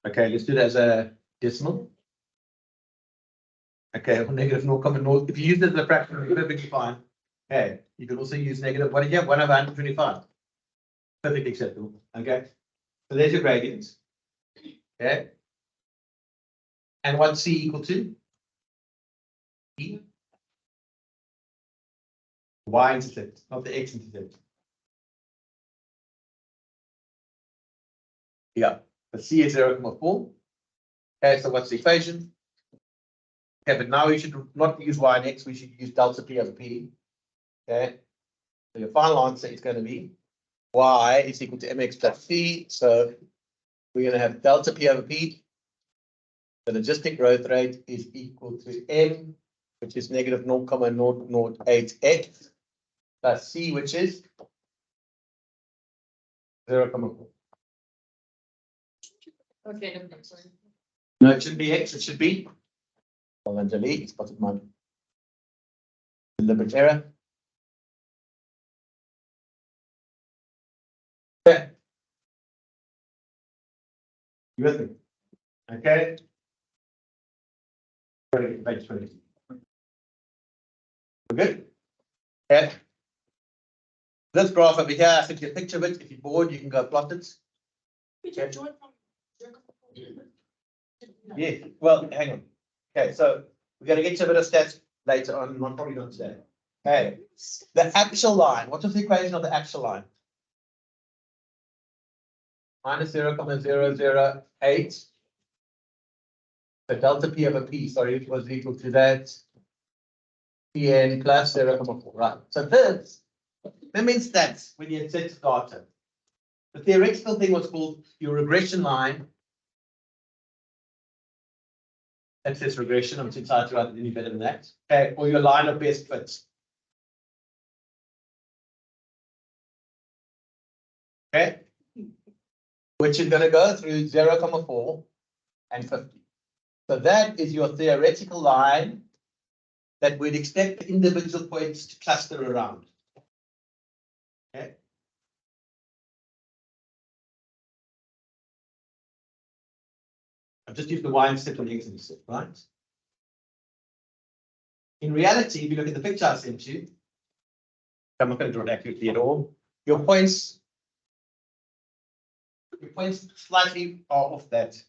Okay, let's do that as a decimal. Okay, well, negative 0.0. If you use it as a fraction, it's perfectly fine. Okay, you could also use negative, what did you have? 1 over 125. Perfectly acceptable. Okay, so there's your gradient. Okay, and what's C equal to? E. Y-intercept, not the x-intercept. Yeah, the C is 0.4. Okay, so what's the equation? Okay, but now we should not use y and x, we should use delta p over p. Okay, so your final answer is going to be y is equal to mx plus c. So we're going to have delta p over p. The logistic growth rate is equal to m, which is negative 0.008x, plus c, which is 0.4. Okay, no, I'm sorry. No, it shouldn't be x, it should be. Well, Anjali, it's spotted mine. Deliberate error. Okay. You with me? Okay. Page 20. We're good? Okay. This graph over here, I sent you a picture of it. If you're bored, you can go plot it. Okay. Yeah, well, hang on. Okay, so we're going to get to a bit of stats later on, not probably not today. Okay, the actual line. What was the equation of the actual line? Minus 0.008. So delta P over P, sorry, it was equal to that. Pn plus 0.4, right? So this, that means stats when you set data. The theoretical thing was called your regression line. That's this regression. I'm too tired to write it any better than that. Okay, or your line of best fits. Okay, which is going to go through 0.4 and 50. So that is your theoretical line that we'd expect the individual points to cluster around. Okay. I've just used the y-intercept on the x-intercept, right? In reality, if you look at the picture I sent you, I'm not going to draw it accurately at all. Your points slightly are off that.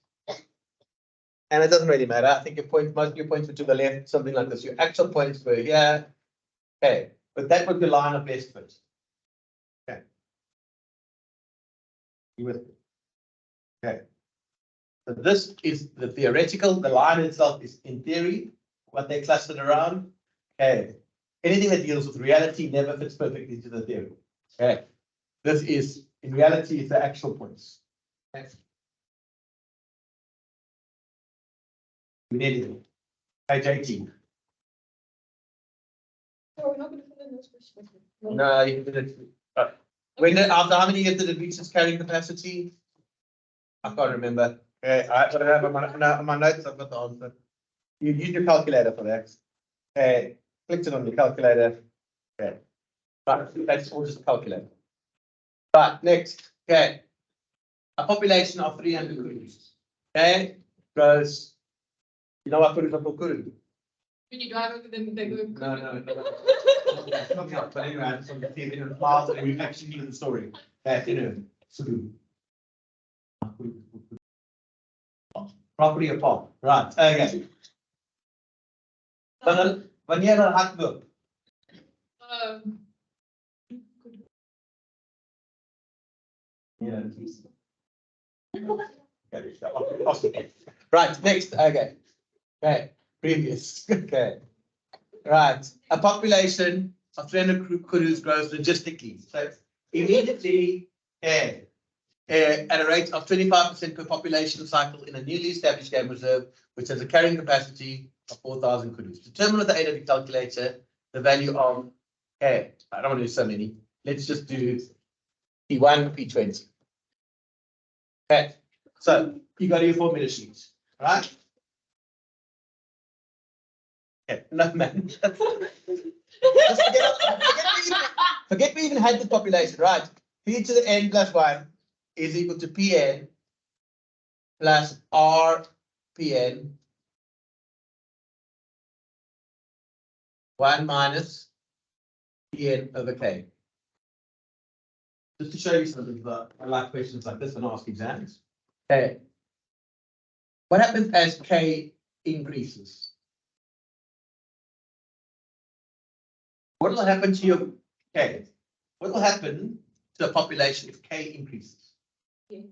And it doesn't really matter. I think most of your points were to the left, something like this. Your actual points were here. Okay, but that would be the line of best fit. Okay. You with me? Okay. So this is the theoretical, the line itself is in theory, what they clustered around. Okay. Anything that deals with reality never fits perfectly to the theory. Okay. This is, in reality, it's the actual points. Okay. We need it. Page 18. Oh, we're not going to fill in those questions. No, you did it. When after how many years did it reach its carrying capacity? I can't remember. Okay, I got to have on my notes. I've got the answer. You use your calculator for that. Okay, clicked it on the calculator. Okay, but that's all just a calculator. But next, okay, a population of 300 kurus. Okay, grows. You know what kurus are called kurus? When you drive over them, they go. No. But anyway, I just want to see it in the files and we actually knew the story. Property of Paul. Right. Okay. Wanneer er hardloop. Yeah. Right. Next. Okay. Okay. Previous. Okay. Right. A population of 300 kurus grows logistically. So immediately, at a rate of 25% per population cycle in a newly established game reserve, which has a carrying capacity of 4,000 kurus. Determine with the aid of the calculator the value of, I don't want to do so many. Let's just do P1, P20. Okay, so you got your formula sheets, right? Okay, no man. Forget we even had the population, right? P to the n plus 1 is equal to Pn plus Rpn 1 minus Pn over k. Just to show you something that I like questions like this when I ask exams. Okay. What happens as k increases? What will happen to your k? What will happen to the population if k increases? Yeah.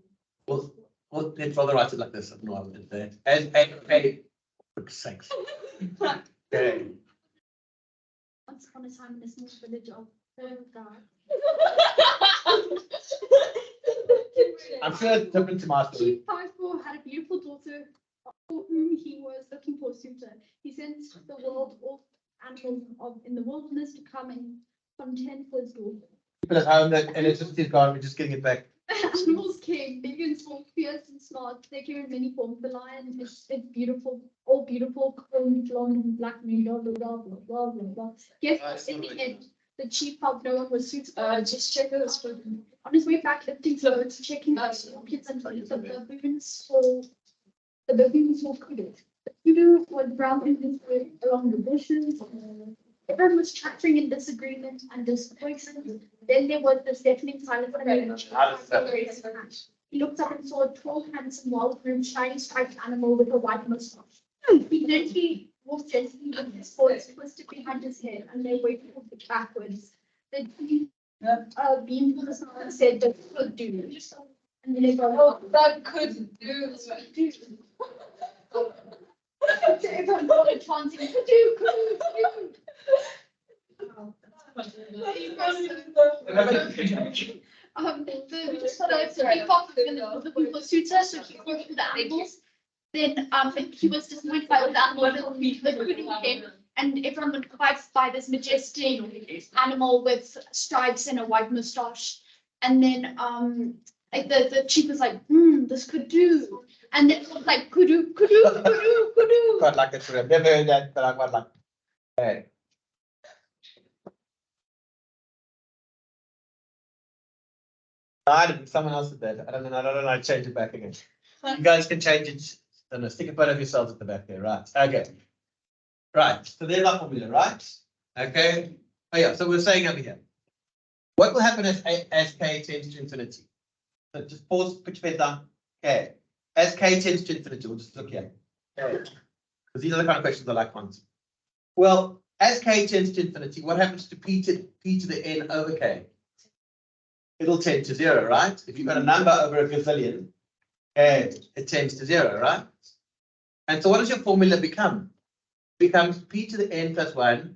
Well, let's rather write it like this. No, I did that. As k, for sakes. Okay. Once upon a time in a small village of God. I'm sure it's different to my story. Chief 54 had a beautiful daughter for whom he was looking for a suitor. He sent the world all animals in the wilderness to come and contend for his daughter. People at home that electricity's gone, we're just getting it back. Animals came, big and small, fierce and smart. They came in many forms. The lion is beautiful, all beautiful, combed, blonde, and black, blah, blah, blah, blah, blah, blah, blah. Yes, in the end, the chief felt no one was suitable. Just check this for On his way back, lifting loads, checking out scorpions and the baboons saw Kudu. Kudu was browsing his way along the bushes. Everyone was chattering in disagreement and disappointment. Then there was this deafening silence. He looked up and saw a tall, handsome, well-groomed, shiny striped animal with a white mustache. He walked gently with his paws twisted behind his head and lay waiting for the backwards. Then he beamed with a smile and said, "That could do." And then they go, "Oh, that could do. everyone started chanting, "Could do, could do, could do." The peacock was looking for suitor, so he called for the animals. Then he was disappointed by all the animals. The kudu came, and everyone would fight by this majestic animal with stripes and a white moustache. And then like the chief was like, this could do. And then like kudu, kudu, kudu, kudu. Quite like it. I've never heard that, but I quite like it. Okay. I didn't, someone else did that. I don't know. I change it back again. You guys can change it. I don't know, stick a photo of yourselves at the back there, right? Okay. Right. So there's our formula, right? Okay. Oh yeah, so we're saying over here. What will happen as k tends to infinity? So just pause, put your pen down. Okay. As k tends to infinity, we'll just look here. Okay. Because these are the kind of questions I like answering. Well, as k tends to infinity, what happens to p to the n over k? It'll tend to 0, right? If you've got a number over a gazillion, it tends to 0, right? And so what does your formula become? It becomes p to the n plus 1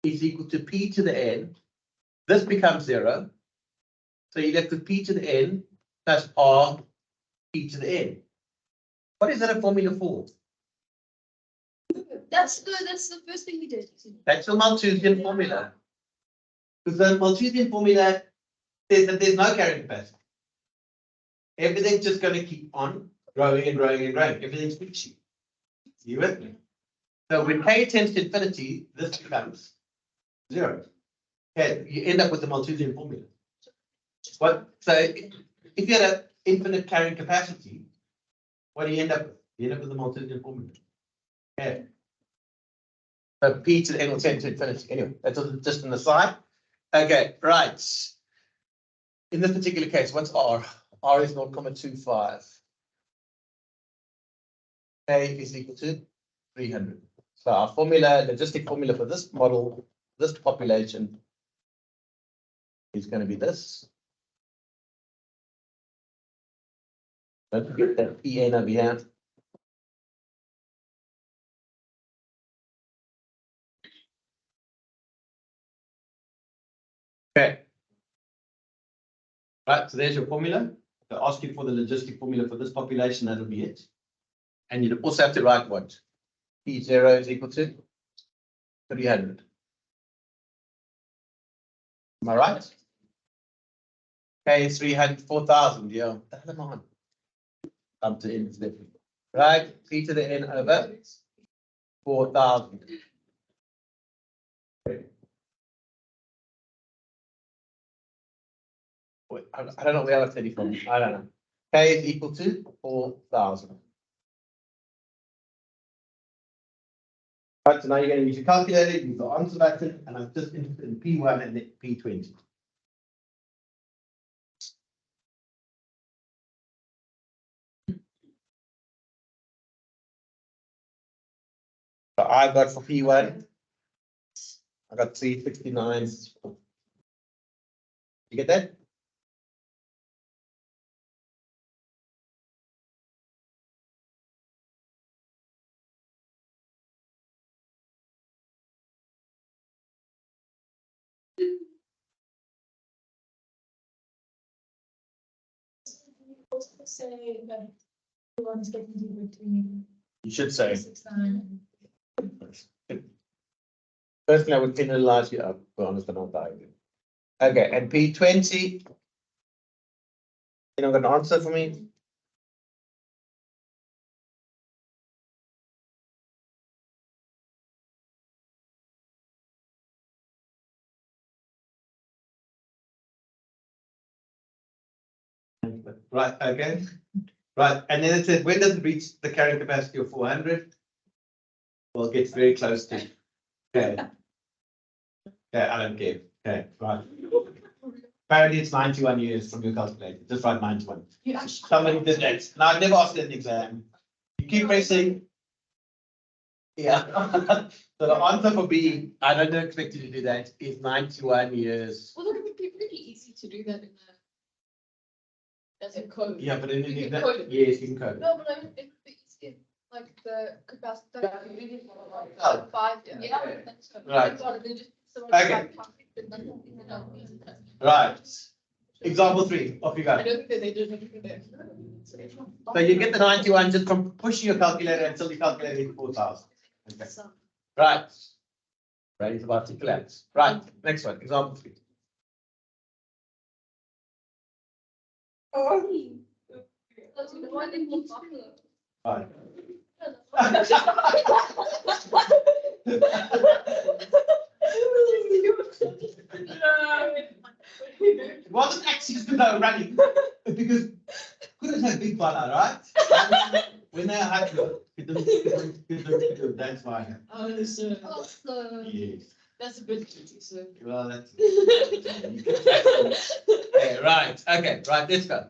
is equal to p to the n. This becomes 0. So you're left with p to the n plus r p to the n. What is that a formula for? That's the first thing we did. That's your Malthusian formula. Because the Malthusian formula says that there's no carrying capacity. Everything's just going to keep on growing and growing and growing. Everything's fixed. You with me? So when k tends to infinity, this becomes 0. Okay, you end up with the Malthusian formula. What? So if you had an infinite carrying capacity, what do you end up with? You end up with the Malthusian formula. Okay. So p to the n will tend to infinity. Anyway, that's just an aside. Okay, right. In this particular case, what's r? R is 0.25. K is equal to 300. So our formula, logistic formula for this model, this population is going to be this. Don't forget that Pn over here. Okay. Right, so there's your formula. They'll ask you for the logistic formula for this population, that'll be it. And you also have to write what? P0 is equal to 300. Am I right? Okay, 300, 4,000, yeah. What the hell am I on? Come to n, right? P to the n over 4,000. I don't know where I was taking from. I don't know. K is equal to 4,000. Right, so now you're going to use your calculator, use the answer button, and I'm just interested in P1 and P20. So I got for P1, I got 369. You get that? Also say that the one's getting between You should say. 6, 9. Personally, I would penalize you up, but honest, I'm not dying. Okay, and P20. You're not going to answer for me? Right, okay. Right, and then it says, when does it reach the carrying capacity of 400? Well, it gets very close to. Okay. Okay, I don't care. Okay, right. Apparently it's 91 years from your calculator. Just write 91. Somebody did that. Now, I never asked an exam. You keep pressing. Yeah. So the answer for B, I don't expect you to do that, is 91 years. Well, it would be pretty easy to do that in as a code. Yeah, but in You the can code it. yes, you can code it. No, but I mean, it would be easy, like the capacity. Oh. 5, yeah. That's so. Right. Okay. Right. Example 3, off you I go. don't think that they did anything there. So you get the 91 just from pushing your calculator until you calculate it 4,000. Okay. Right. Ready about to collapse. Right, next one, example 3. Right. It wasn't actually just about running, because couldn't have big banana, right? When they're happy, that's why. Oh, so Yes. that's a bit tricky, so. Well, that's. Okay, right, okay, right, let's go.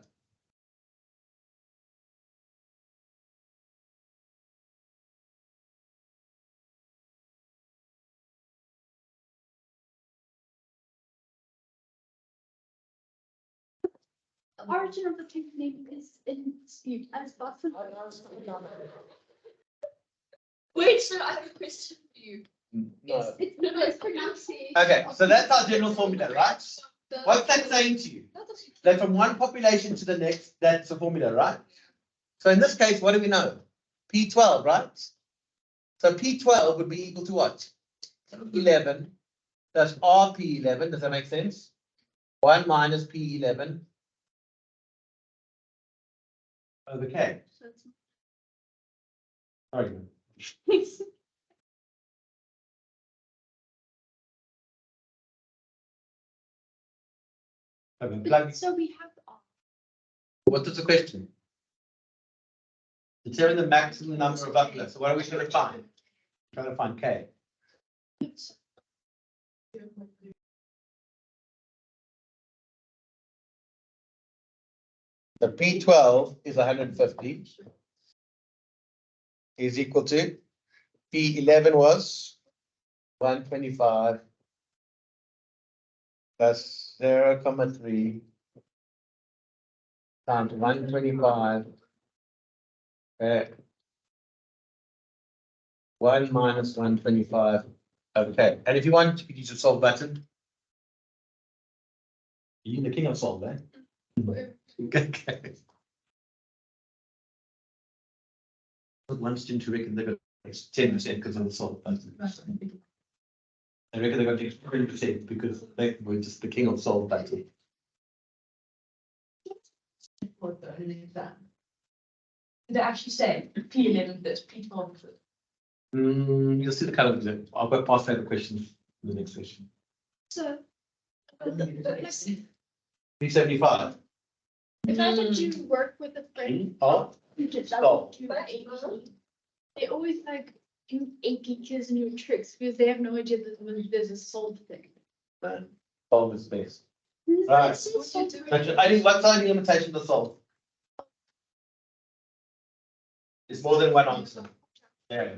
The origin of the king's name is in dispute as Boston. Wait, so I have a question for you. No. It's pronunciation. Okay, so that's our general formula, right? What's that saying to you? That from one population to the next, that's the formula, right? So in this case, what do we know? P12, right? So P12 would be equal to what? 11 plus RP11, does that make sense? 1 minus P11 over K. Sorry. Okay, plug. So we have What is the question? Determine the maximum number of butlers. So what are we trying to find? Trying to find K. The P12 is 150. Is equal to P11 was 125 plus 0.3 times 125. 1 minus 125. Okay, and if you want, you could use the solve button. You're the king of solve, eh? Okay. One student to reckon they got 10% because of the solve button. I reckon they got 20% because they were just the king of solve button. Did they actually say P11 this, P12 this? You'll see the kind of example. I'll go past that questions in the next session. so. 375. If I had to work with a friend Oh, who did that stop. with 280, they always like geekers and your tricks because they have no idea that there's a solve thing. Solve is best. Right. I think what's the limitation to solve? It's more than one answer. Yeah.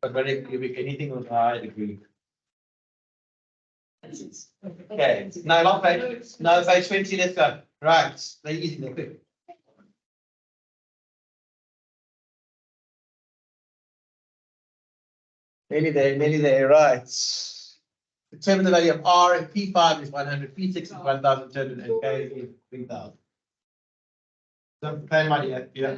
But when it could be anything with a high degree. Okay, no, not page, no, page 20, let's go. Right, they're easy, they're quick. Nearly there, right. Determine the value of R if P5 is 100, P6 is 1,200, and K is 3,000. So, same idea, yeah.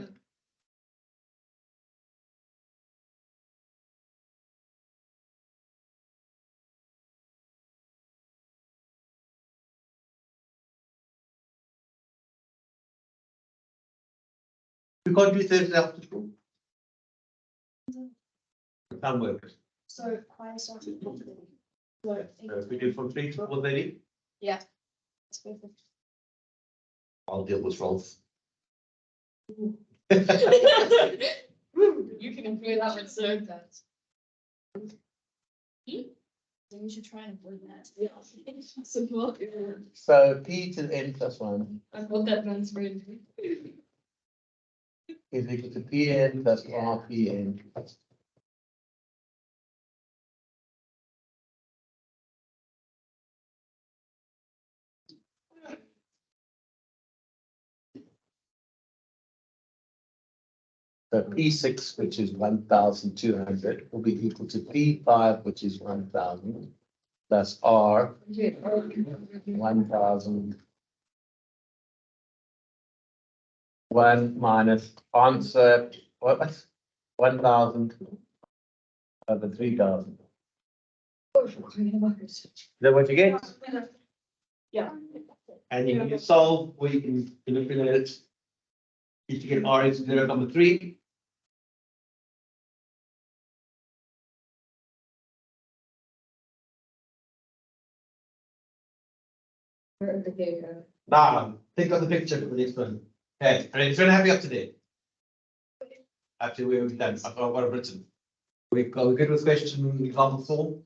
We can't do Thursday after school. It can't work. So choir starts at 4:30. So if we do from 3 to 4:30, Yeah. That's perfect. I'll deal with Rolf. You can employ that with Sir. Then you should try and avoid that. So P to the N plus 1 I've got that man's brain. is equal to Pn plus RPn. So P6, which is 1,200, will be equal to P5, which is 1,000, plus R, 1,000. 1 minus answer, what? 1,000 over 3,000. Is that what you get? Yeah. And you can solve, or you can manipulate it. If you get R is 0.3. Now, think of the picture for the next one. Okay, ready? Trying to have you up to date. Actually, we've done. I've got what I've written. We good with question example 4.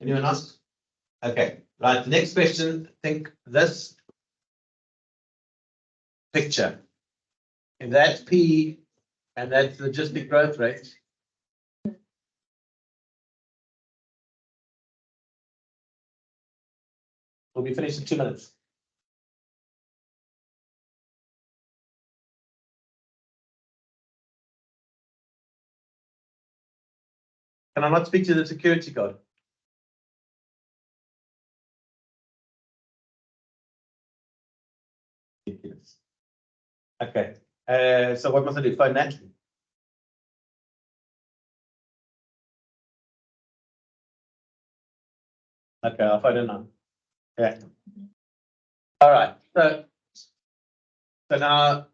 Anyone else? Okay, right. The next question. Think this picture. If that's P and that's logistic growth rate. We'll be finished in 2 minutes. Can I not speak to the security guard? Ridiculous. Okay, so what must I do? Phone naturally. Okay, I'll phone it now. Yeah. All right, so now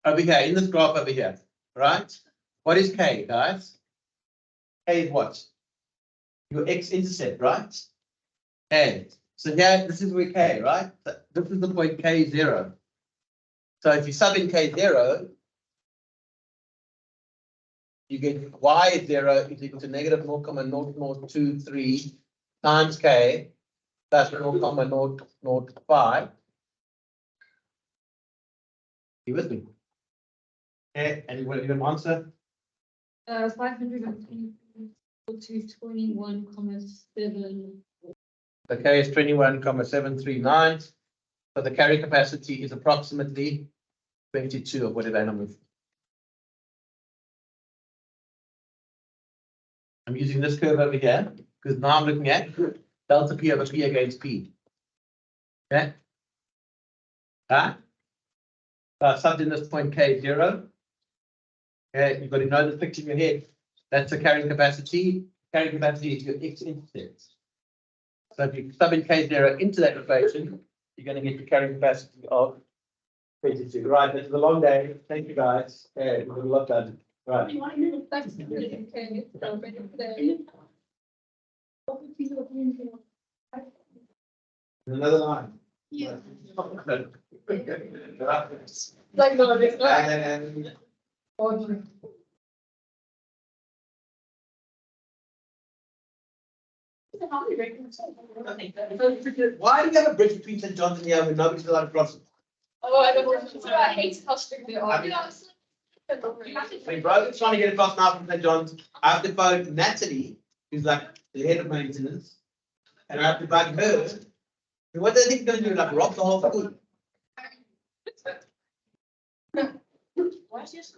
over here in this graph over here, right? What is K, guys? K is what? Your x-intercept, right? And so here, this is where K, right? This is the point K0. So if you sub in K0, you get Y0 is equal to negative 0.0023 times K plus 0.005. You with me? Okay, and you want to give an answer? 520 to 21,7. The K is 21,739. So the carrying capacity is approximately 22 or whatever number. I'm using this curve over here because now I'm looking at delta P over P against P. Okay. So I've subbed in this point K0. Okay, you've got to know the picture in your head. That's the carrying capacity. Carrying capacity is your x-intercept. So if you sub in K0 into that equation, you're going to get the carrying capacity of 22. Right, this is a long day. Thank you guys. Okay, we've got a lot done. Right. Another line. Yeah. Like, no, it's not. And Oh, Why do you have a bridge between St. John's and here when nobody's allowed to cross it? Oh, I don't know. I hate how strict they are. When Brogan's trying to get across now from St. John's, I have to phone Natalie, who's like the head of maintenance, and I have to bug her. And what do they think they're going to do? Like rob the whole school? Why is yours?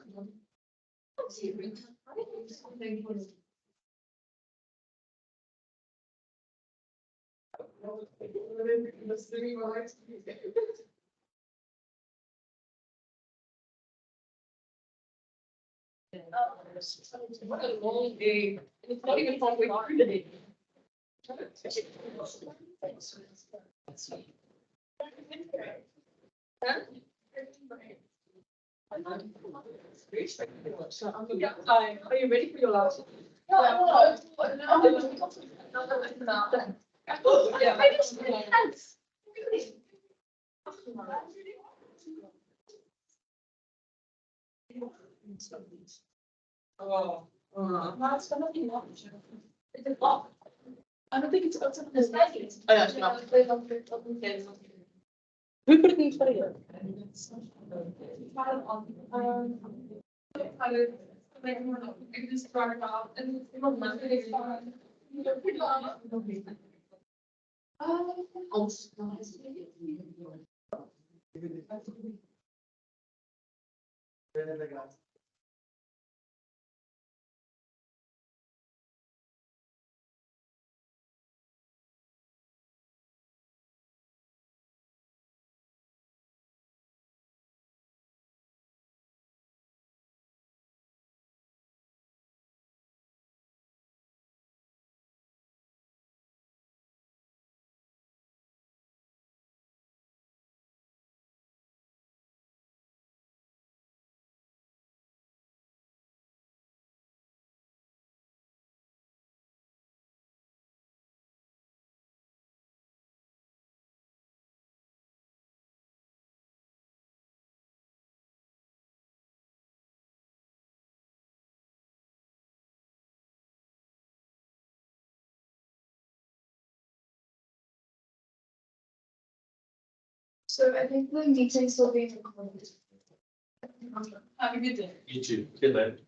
What a long day. It's not even halfway through the day. Yeah, hi. Are you ready for your last? Yeah, I just hands. Oh, that's gonna be long. It's a block. I don't think it's about something that's like. Oh, yeah, it's not. We put it in here. So I think the meeting's still being recorded. Have a good day. You too. Good night.